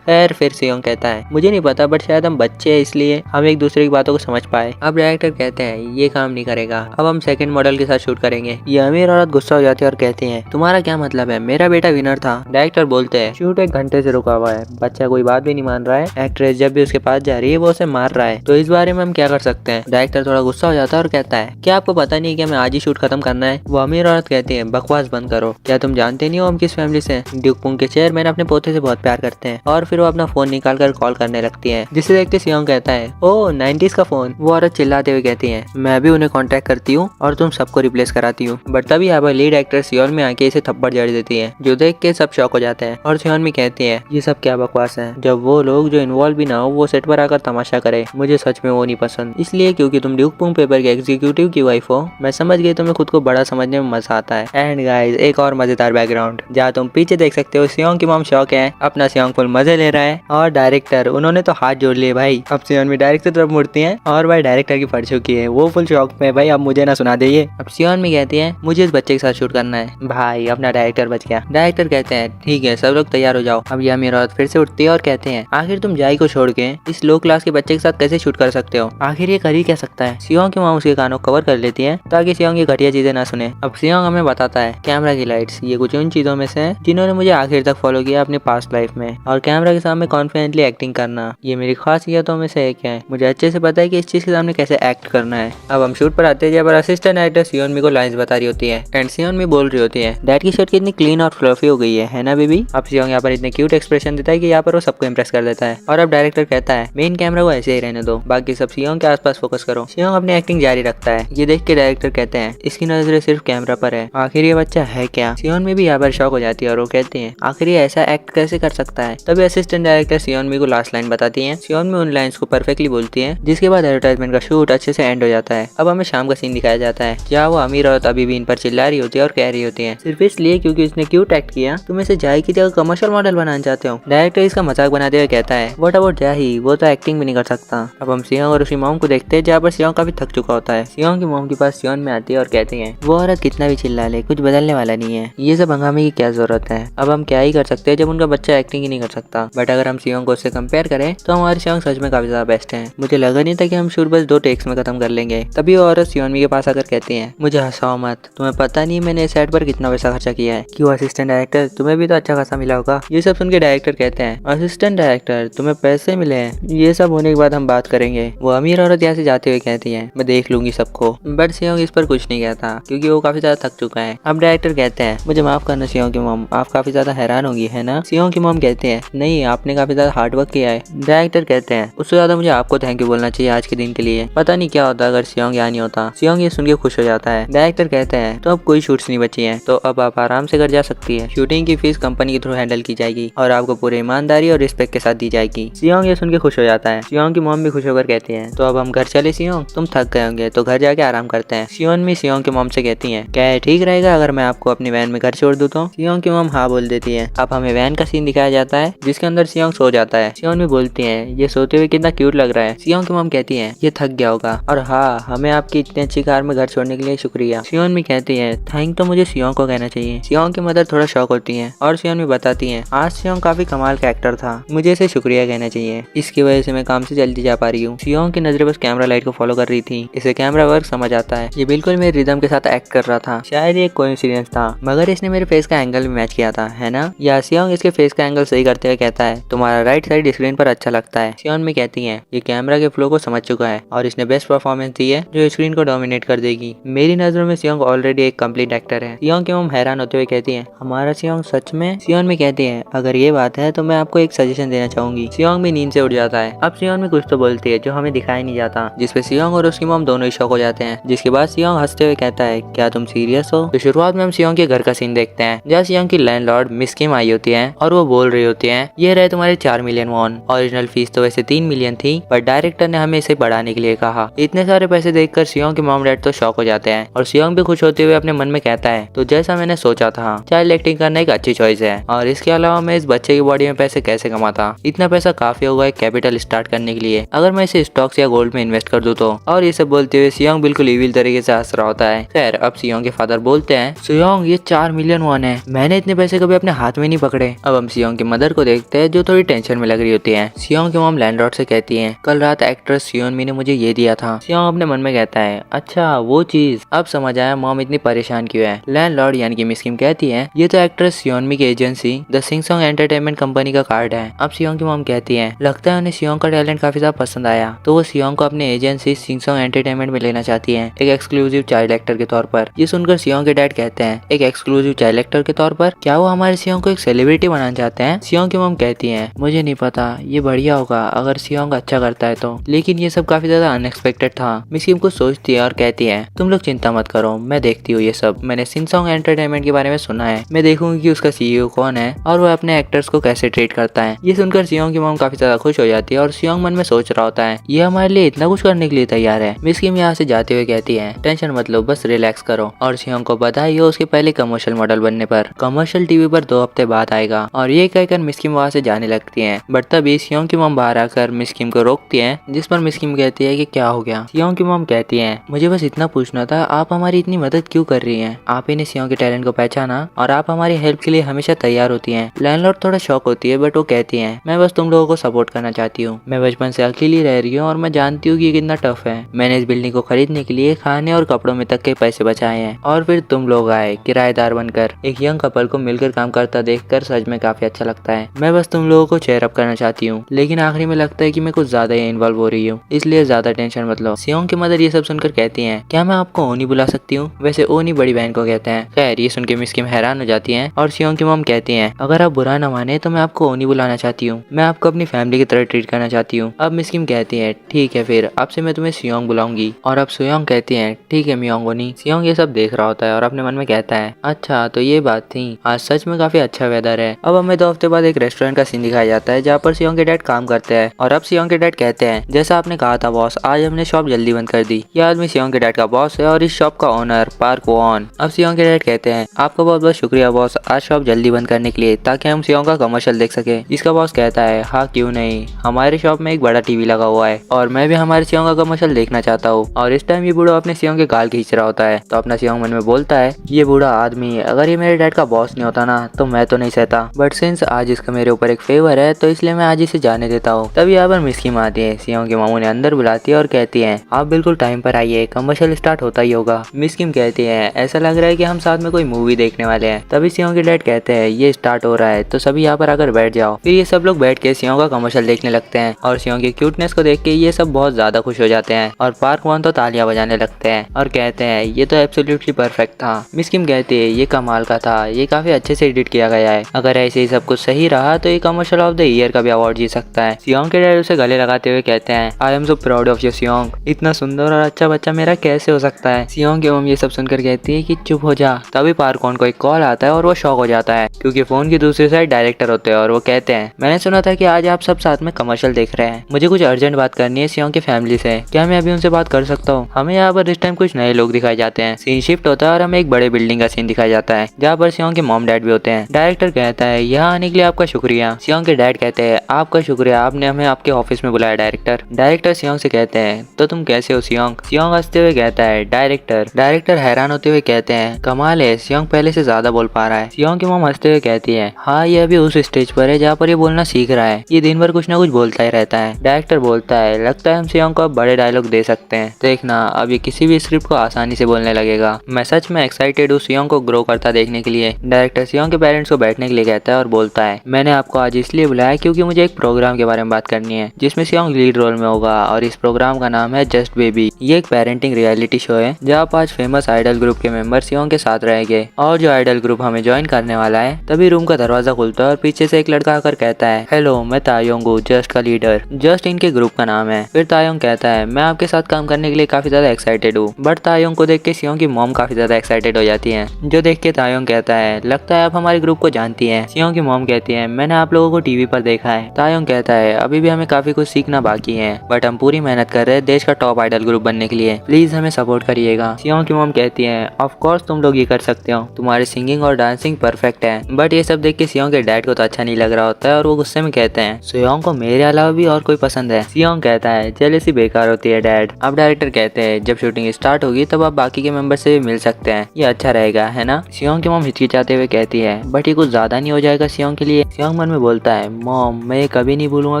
खैर फिर सियोंग कहता है मुझे नहीं पता बट शायद हम बच्चे हैं इसलिए हम एक दूसरे की बातों को समझ पाए। अब डायरेक्टर कहते हैं ये काम नहीं करेगा। अब हम सेकंड मॉडल के साथ शूट करेंगे। ये अमीर औरत गुस्सा हो जाती है और कहती है तुम्हारा क्या मतलब है, मेरा बेटा विनर था। डायरेक्टर बोलते हैं शूट 1 घंटे से रुका हुआ है, बच्चा कोई बात भी नहीं मान रहा है। एक्ट्रेस जब भी उसके पास जा रही है वो उसे मार रहा है, तो इस बारे में हम क्या कर सकते हैं। डायरेक्टर थोड़ा गुस्सा हो जाता है और कहता है क्या आपको पता नहीं कि हमें आज ही शूट खत्म करना है। वो अमीर औरत कहती है बकवास बंद करो, क्या तुम जानते नहीं हो हम किस फैमिली से। ड्यूक पुंग के चेयरमैन अपने पोते से बहुत प्यार करते हैं। और फिर वो अपना फोन निकाल कर कॉल करने लगती है जिसे देखते सियोंग कहता है ओह 90s का फोन। वो औरत चिल्लाते हुए कहती है मैं भी उन्हें कांटेक्ट करती हूँ और तुम सबको रिप्लेस कराती हूँ। बट तभी यहाँ पर लीड एक्टर सियोन में आके इसे थप्पड़ जड़ देती है जो देख के सब शॉक हो जाते हैं। और सियोन में कहती है ये सब क्या बकवास है, जब वो लोग जो इन्वॉल्व भी ना हो वो सेट पर आकर तमाशा करे। मुझे सच में वो नहीं पसंद, इसलिए क्योंकि तुम ड्यूक पुंग पेपर के एग्जीक्यूटिव की वाइफ हो। मैं समझ गई तुम्हें खुद को बड़ा समझने में मजा आता है। एंड गाइस एक और मजेदार बैकग्राउंड जहाँ तुम पीछे देख सकते हो सियोंग की मॉम शौक है, अपना सियोंग फुल मजे ले रहा है और डायरेक्टर उन्होंने तो हाथ जोड़ लिए भाई। अब सियोन भी डायरेक्टर की तरफ मुड़ती हैं और भाई डायरेक्टर की पड़ चुकी है, वो फुल शौक में भाई अब मुझे ना सुना दे। अब सियोन भी कहती है मुझे इस बच्चे के साथ शूट करना है। भाई अपना डायरेक्टर बच गया। डायरेक्टर कहते हैं ठीक है सब लोग तैयार हो जाओ। अब यह मेरी औरत फिर से उठती है और कहते हैं आखिर तुम जाई को छोड़ के इस लो क्लास के बच्चे के साथ कैसे शूट कर सकते हो, आखिर ये कर ही क्या सकता है। सियोंग की माँ उसके कानों को कवर कर लेती है ताकि सियोंग की घटिया चीजें ना सुने। अब सियोंग हमें बताता है कैमरा की लाइट्स ये कुछ उन चीजों में से है जिन्होंने मुझे आखिर तक फॉलो किया अपनी पास्ट लाइफ में, और कैमरा के सामने कॉन्फिडेंटली एक्टिंग करना ये मेरी खासियतों में से एक है। मुझे अच्छे से पता है कि इस चीज के सामने कैसे एक्ट करना है। अब हम शूट पर आते हैं जहाँ पर असिस्टेंट डायरेक्टर सियोन मी को लाइंस बता रही होती है एंड सियोन मी बोल रही होती है डैड की शर्ट कितनी क्लीन और फ्लफी हो गई है ना बेबी। अब सियोंग यहाँ पर इतने क्यूट एक्सप्रेशन देता है कि यहाँ पर वो सबको इम्प्रेस कर देता है। और अब डायरेक्टर कहता है मेन कैमरा को ऐसे ही रहने दो, बाकी सब सियोंग के आसपास फोकस करो। सियोंग अपनी एक्टिंग जारी रखता है। ये देख के डायरेक्टर कहते हैं इसकी नजरें सिर्फ कैमरा पर है, आखिर ये बच्चा है क्या। सियोन मी भी यहाँ पर शॉक हो जाती है और वो कहते हैं आखिर ये ऐसा एक्ट कैसे कर सकता है। तभी असिस्टेंट डायरेक्टर सियोन मी को लास्ट लाइन बताती है। सियोन मी उन लाइंस को परफेक्टली बोलती है जिसके बाद एडवर्टाइजमेंट का शूट अच्छे से एंड हो जाता है। अब हमें शाम का सीन दिखाया जाता है जहाँ वो अमीर औरत अभी भी इन पर चिल्ला रही होती है और कह रही होती है सिर्फ इसलिए क्योंकि इसने क्यूट एक्ट किया तुम इसे जाही की जगह कमर्शियल मॉडल बनाना चाहते हो। डायरेक्टर इसका मजाक बनाते हुए कहता है व्हाट अबाउट जाही, वो तो एक्टिंग भी नहीं कर सकता। अब हम सियोंग और उसकी मॉम को देखते हैं जहाँ पर सियोंग काफी थक चुका होता है। सियोंग की मॉम के पास सियोन में आती है और कहती है वो औरत कितना भी चिल्ला ले कुछ बदलने वाला नहीं है, ये सब हंगामे की क्या जरूरत है। अब हम क्या ही कर सकते हैं जब उनका बच्चा एक्टिंग ही नहीं कर सकता। बट अगर हम सियोंग को उससे कंपेयर करें तो हमारे सियोंग सच में काफी ज्यादा बेस्ट है। मुझे लगा नहीं था कि हम शूट बस 2 टेक्स में खत्म कर लेंगे। तभी वो औरत सियोनमी के पास आकर कहती है, मुझे हंसाओ मत, तुम्हें पता नहीं मैंने इस सेट पर कितना पैसा खर्चा किया है। क्यों असिस्टेंट डायरेक्टर, तुम्हें भी तो अच्छा खासा मिला होगा। ये सब सुन के डायरेक्टर कहते हैं, असिस्टेंट डायरेक्टर तुम्हें पैसे मिले हैं, ये सब होने के बाद हम बात करेंगे। वो अमीर औरत यहाँ से जाते हुए कहती है, मैं देख लूंगी सबको। बट सियोंग इस पर कुछ नहीं कहता क्योंकि वो काफी ज्यादा थक चुका है। अब डायरेक्टर कहते हैं, मुझे माफ करना सियोंग की मॉम, आप काफी ज्यादा हैरान होगी है ना। सियोंग की मॉम कहते हैं, नहीं आपने काफी ज्यादा हार्ड वर्क किया है। डायरेक्टर कहते हैं, उससे ज्यादा मुझे आपको थैंक यू बोलना चाहिए आज के दिन के लिए। पता नहीं क्या होता अगर सियोंग यहाँ नहीं होता। सियोंग ये सुन के खुश हो जाता है। डायरेक्टर कहते हैं, तो अब कोई शूट्स नहीं बची है, तो अब आप आराम से घर जा सकती है। शूटिंग की फीस कंपनी के थ्रू हैंडल की जाएगी और आपको पूरी ईमानदारी और रिस्पेक्ट के साथ दी जाएगी। सियोंग ये सुन के खुश हो जाता है। सियोंग की मॉम भी खुश होकर कहती है, तो अब हम घर चले सियोंग, तुम थक गए होंगे तो घर जाके आराम करते हैं। सियोनमी सियोंग की मॉम से कहती है, क्या ठीक रहेगा अगर मैं आपको अपनी वैन में घर छोड़ दूं तो। सियोंग की मॉम हाँ बोल देती है। अब हमें वैन का सीन दिखाया जाता है जिसके अंदर सियोंग सो जाता है। सियोनमी बोलती है, ये सोते हुए कितना क्यूट लग रहा है। सियोंग की मॉम कहती है, ये थक गया होगा और हाँ हमें आपकी इतनी अच्छी कार में घर छोड़ने के लिए शुक्रिया। सियोनमी कहती है, थैंक तो मुझे सियोंग को कहना चाहिए। सियोंग की मदर थोड़ा शॉक होती है और सियोनमी बताती है, आज सियोंग काफी कमाल का एक्टर था, मुझे इसे शुक्रिया कहना चाहिए, इसकी वजह से मैं काम से जल्दी जा पा रही हूँ। सियोंग की नजरें बस कैमरा लाइट को फॉलो कर रही थी। इसे कैमरा वर्क समझ आता है, ये बिल्कुल मेरे रिदम के साथ एक्ट कर रहा था। शायद ये कोइंसिडेंस था मगर इसने मेरे फेस का एंगल भी मैच किया था है ना। या सियोंग इसके फेस का एंगल सही करते हुए कहता है, तुम्हारा राइट साइड स्क्रीन पर अच्छा लगता है। सियोनमी कहती है, ये कैमरा के फ्लो को समझ चुका है और इसने बेस्ट परफॉर्मेंस दी है जो स्क्रीन को डोमिनेट कर देगी। मेरी नजरों में सियोंग ऑलरेडी एक कंप्लीट एक्टर है। सियोंग की मॉम हैरान होते हुए कहती है, हमारा सियोंग सच में। सियोनमी कहती है, अगर ये बात है तो मैं आपको एक सजेशन देना चाहूंगी। सियोंग भी नींद से उठ जाता है। अब सियोंग में कुछ तो बोलती है जो हमें दिखाई नहीं जाता, जिसपे सियोंग और उसकी मॉम दोनों ही शॉक हो जाते हैं। जिसके बाद सियोंग हंसते हुए कहता है, क्या तुम सीरियस हो। तो शुरुआत में हम सियोंग के घर का सीन देखते हैं जहाँ सियोंग की लैंडलॉर्ड मिस किम आई होती है और वो बोल रही होती है, ये रहे तुम्हारे 4 मिलियन वॉन। ओरिजिनल फीस तो वैसे 3 मिलियन थी पर डायरेक्टर ने हमें इसे बढ़ाने के लिए कहा। इतने सारे पैसे देखकर सियोंग के मॉम डैड तो शॉक हो जाते हैं और सियोंग भी खुश होते हुए अपने मन में कहता है, तो जैसा मैंने सोचा था चाइल्ड एक्टिंग करना एक अच्छी चॉइस है और इसके अलावा मैं इस बच्चे की बॉडी में पैसे कैसे कमाता। इतना पैसा काफी होगा एक कैपिटल स्टार्ट करने के लिए अगर मैं इसे स्टॉक्स या गोल्ड में इन्वेस्ट कर दूं तो। और ये सब बोलते हुए सियोंग बिल्कुल इविल तरीके से हंस रहा होता है। खैर अब सियोंग के फादर बोलते हैं, सियोंग ये 4 मिलियन वॉन है, मैंने इतने पैसे कभी अपने हाथ में नहीं पकड़े। अब हम सियोंग की मदर को देखते हैं जो थोड़ी टेंशन में लग रही होती है। सियोंग की मॉम लैंडलॉर्ड से कहती है, कल रात एक्ट्रेस सियोनमी ने मुझे ये दिया था। सियोंग अपने मन में कहता है, अच्छा वो चीज, अब समझ आया मॉम इतनी परेशान क्यों है। लैंडलॉर्ड यानी कि मिस किम कहती है, ये तो एक्ट्रेस सियोनमी की एजेंसी द सिंगसोंग एंटरटेनमेंट कंपनी का कार्ड है। अब सियोंग की मॉम कहती है, लगता है उन्हें सियोंग का टैलेंट काफी ज्यादा पसंद आया तो वो सियोंग को अपने एजेंसी सिंगसोंग एंटरटेनमेंट में लेना चाहती है एक एक्सक्लूसिव चाइल्ड एक्टर के तौर पर। ये सुनकर सियोंग के डैड कहते हैं, एक एक्सक्लूसिव चाइल्ड एक्टर के तौर पर, क्या वो हमारे सियोंग को एक सेलिब्रिटी बनाना चाहते हैं। सियोंग की मॉम कहती है, मुझे नहीं पता, ये बढ़िया होगा अगर सियोंग अच्छा करता है तो, लेकिन ये सब काफी ज्यादा अनएक्सपेक्टेड था। मिस किम कुछ सोचती है और कहती है, तुम लोग चिंता मत करो, मैं देखती हूँ ये सब, मैंने सिंगसोंग एंटरटेनमेंट के बारे में सुना है, मैं देखूंगी कि उसका सीईओ कौन है और वो अपने एक्टर्स को कैसे ट्रीट करता है। ये सुनकर सियोंग की मॉम काफी ज्यादा खुश हो जाती है और सियोंग मन में सोच रहा होता है, ये हमारे लिए इतना कुछ करने के लिए तैयार है। मिस किम यहाँ से जाते हुए कहती है, टेंशन मत लो, बस रिलैक्स करो। और सियोंग को बधाई हो उसके पहले कमर्शियल मॉडल बनने पर। कमर्शियल टीवी पर 2 हफ्ते बाद आएगा और ये कहकर मिस किम वहाँ से जाने लगती है। बट तभी सियोंग की मॉम बाहर आकर मिस किम को रोकती है, जिस पर मिस किम कहती है कि क्या हो गया। सियोंग की मॉम कहती है, मुझे बस इतना पूछना था, आप हमारी इतनी मदद क्यों कर रही हैं। आप ही ने सियोंग के टैलेंट को पहचाना और आप हमारी हेल्प के लिए हमेशा तैयार होती हैं। लैंडलॉर्ड थोड़ा शॉक होती है बट वो कहती है, मैं बस तुम लोगों को सपोर्ट करना चाहती हूँ। मैं बचपन से अकेली रह रही हूँ और मैं जानती हूँ कि ये कितना टफ है। मैंने इस बिल्डिंग को खरीदने के लिए खाने और कपड़ों में तक के पैसे बचाए हैं और फिर तुम लोग आए किराएदार बनकर। एक यंग कपल को मिलकर काम करता देखकर सच में काफी अच्छा लगता है। मैं बस तुम लोगों को चेयर अप करना चाहती हूँ, लेकिन आखिरी में लगता है कि मैं कुछ ज्यादा ही इन्वॉल्व हो रही हूँ, इसलिए ज्यादा टेंशन मत लो। सियोंग की मदर ये सब सुनकर कहती है, क्या मैं आपको ओनी बुला सकती हूँ। वैसे ओनी बड़ी बहन को कहते हैं। खैर ये सुन के मिस किम हैरान हो जाती है और सियोंग की मॉम कहती है, अगर आप बुरा न माने तो मैं आपको ओनी बुलाना चाहती हूँ, मैं आपको अपनी फैमिली की तरह ट्रीट करना चाहती हूँ। अब मिस किम कहती है, ठीक है फिर अब से मैं तुम्हें सियोंग बुलाऊंगी। और अब सियोंग कहती है, ठीक है मियोंग ओनी। सियोंग ये सब देख रहा होता है और अपने मन में कहता है, अच्छा तो ये बात थी, आज सच में काफी अच्छा वेदर है। अब हमें 2 हफ्ते बाद एक रेस्टोरेंट का सीन दिखाया जाता है जहाँ पर सियोंग के डैड काम करते हैं। और अब सियोंग के डैड कहते हैं, जैसा आपने कहा था बॉस, आज हमने शॉप जल्दी बंद कर दी। ये आदमी सियोंग के डैड का बॉस है और इस शॉप का ओनर पार्क वॉन। अब सियोंग के डैड कहते हैं, आपका बहुत बहुत शुक्रिया बॉस आज शॉप जल्दी बंद करने के लिए, ताकि हम सियोंग का कमर्शियल देख सके। इसका बॉस कहता है, हाँ क्यों नहीं, हमारे शॉप में एक बड़ा टीवी लगा हुआ है और मैं भी हमारे सियोंग का कमर्शियल देखना चाहता हूँ। और इस टाइम ये बूढ़ा अपने सियोंग के गाल खींच रहा होता है। तो अपना सियोंग मन में बोलता है, ये बूढ़ा आदमी अगर ये मेरे डैड का बॉस नहीं होता ना तो मैं तो नहीं सहता, बट सिंस आज इसका मेरे ऊपर ऊपर एक फेवर है, तो इसलिए मैं आज इसे जाने देता हूँ। तभी यहाँ पर मिस किम आती है, सियोंग के मामू ने अंदर बुलाती है और कहती है आप बिल्कुल टाइम पर आइए, कमर्शियल स्टार्ट होता ही होगा। मिस किम कहती है ऐसा लग रहा है कि हम साथ में कोई मूवी देखने वाले हैं। तभी सियोंग के डैड कहते हैं ये स्टार्ट हो रहा है तो सभी यहाँ पर आकर बैठ जाओ। फिर ये सब लोग बैठ के सियोंग का कमर्शियल देखने लगते हैं और सियोंग की क्यूटनेस को देख के ये सब बहुत ज्यादा खुश हो जाते हैं और पार्क वन तो तालियां बजाने लगते हैं और कहते हैं ये तो एब्सोल्युटली परफेक्ट था। मिस किम कहती है ये कमाल का था, ये काफी अच्छे से एडिट किया गया है, अगर ऐसे ही सब कुछ सही रहा तो ये कमर्शियल ऑफ द ईयर का भी अवार्ड जीत सकता है। सियोंग के डैड उसे गले लगाते हुए कहते हैं I am so proud of you Seong, इतना सुंदर और अच्छा बच्चा मेरा कैसे हो सकता है। सियोंग की मम्मी ये सब सुनकर कहती है कि चुप हो जा। तभी पार्क वन को एक कॉल आता है और वो शॉक हो जाता है क्योंकि फोन की दूसरी साइड डायरेक्टर होते हैं और वो कहते हैं मैंने सुना था कि आज आप सब साथ में कमर्शियल देख रहे हैं, मुझे कुछ अर्जेंट बात करनी है सियोंग की फैमिली से, क्या मैं अभी उनसे बात कर सकता हूँ। हमें यहाँ पर इस टाइम कुछ नए लोग दिखाए जाते हैं, सीन शिफ्ट होता है और हमें एक बड़े बिल्डिंग का सीन दिखाया जाता है जहाँ पर सियोंग के मॉम डैड भी होते हैं। डायरेक्टर कहता है यहाँ आने के लिए आपका शुक्रिया। सियोंग के डैड कहते हैं आपका शुक्रिया, आपने हमें आपके ऑफिस में बुलाया। डायरेक्टर सियोंग से कहते हैं तो तुम कैसे हो सियोंग। सियोंग हंसते हुए कहता है डायरेक्टर हैरान होते हुए कहते हैं कमाल है, सियोंग पहले से ज्यादा बोल पा रहा है। सियोंग की मॉम हंसते हुए कहती है हाँ ये अभी उस स्टेज पर है जहाँ पर ये बोलना सीख रहा है, ये दिन भर कुछ ना कुछ बोलता ही रहता है। डायरेक्टर बोलता है लगता है हम सियोंग को अब बड़े डायलॉग दे सकते हैं, देखना अब ये किसी भी स्क्रिप्ट को आसानी से बोलने लगेगा। मैं सच में एक्साइटेड हूँ सियोंग को ग्रो करता देखने के लिए। डायरेक्टर सियोंग के पेरेंट्स को बैठने के लिए कहता है और बोलता है मैंने आपको आज इसलिए बुलाया क्योंकि मुझे एक प्रोग्राम के बारे में बात करनी है जिसमें सियोंग लीड रोल में होगा और इस प्रोग्राम का नाम है जस्ट बेबी। ये एक पेरेंटिंग रियलिटी शो है जहाँ 5 फेमस आइडल ग्रुप के मेंबर सियोंग के साथ रहेंगे और जो आइडल ग्रुप हमें ज्वाइन करने वाला है। तभी रूम का दरवाजा खुलता है और पीछे से एक लड़का आकर कहता है हेलो मैं तायोंग हूँ, जस्ट का लीडर, जस्ट इनके ग्रुप का नाम है। फिर तायोंग कहता है मैं आपके साथ काम करने के लिए काफी ज्यादा एक्साइटेड हूँ। बट तायोंग को देख के सियोंग की मॉम काफी ज्यादा एक्साइटेड हो जाती है, जो देख के तायोंग कहता है लगता है आप हमारे ग्रुप को जानती हैं। सियोंग की मॉम कहती है मैंने आप लोगों को टीवी पर देखा है। तायोंग कहता है अभी भी हमें काफी कुछ सीखना बाकी है बट हम पूरी मेहनत कर रहे हैं देश का टॉप आइडल ग्रुप बनने के लिए, प्लीज हमें सपोर्ट करिएगा। सियोंग की मॉम कहती है ऑफ कोर्स तुम लोग ये कर सकते हो, तुम्हारी सिंगिंग और डांसिंग परफेक्ट है। बट ये सब देख के सियोंग के डैड को तो अच्छा नहीं लग रहा होता है और वो गुस्से में कहते हैं सियोंग को मेरे अलावा भी और कोई पसंद है। सियोंग कहता है जेलसी बेकार होती है डैड। अब डायरेक्टर कहते हैं जब शूटिंग स्टार्ट होगी तब आप बाकी के मेंबर से भी मिल सकते हैं, ये अच्छा रहेगा है ना। सियोंग की मॉम हिचकिचाते हुए कहती है बट ये कुछ ज्यादा नहीं हो जाएगा सियोंग के लिए। सियोंग मन में बोलता है मॉम मैं ये कभी नहीं भूलूंगा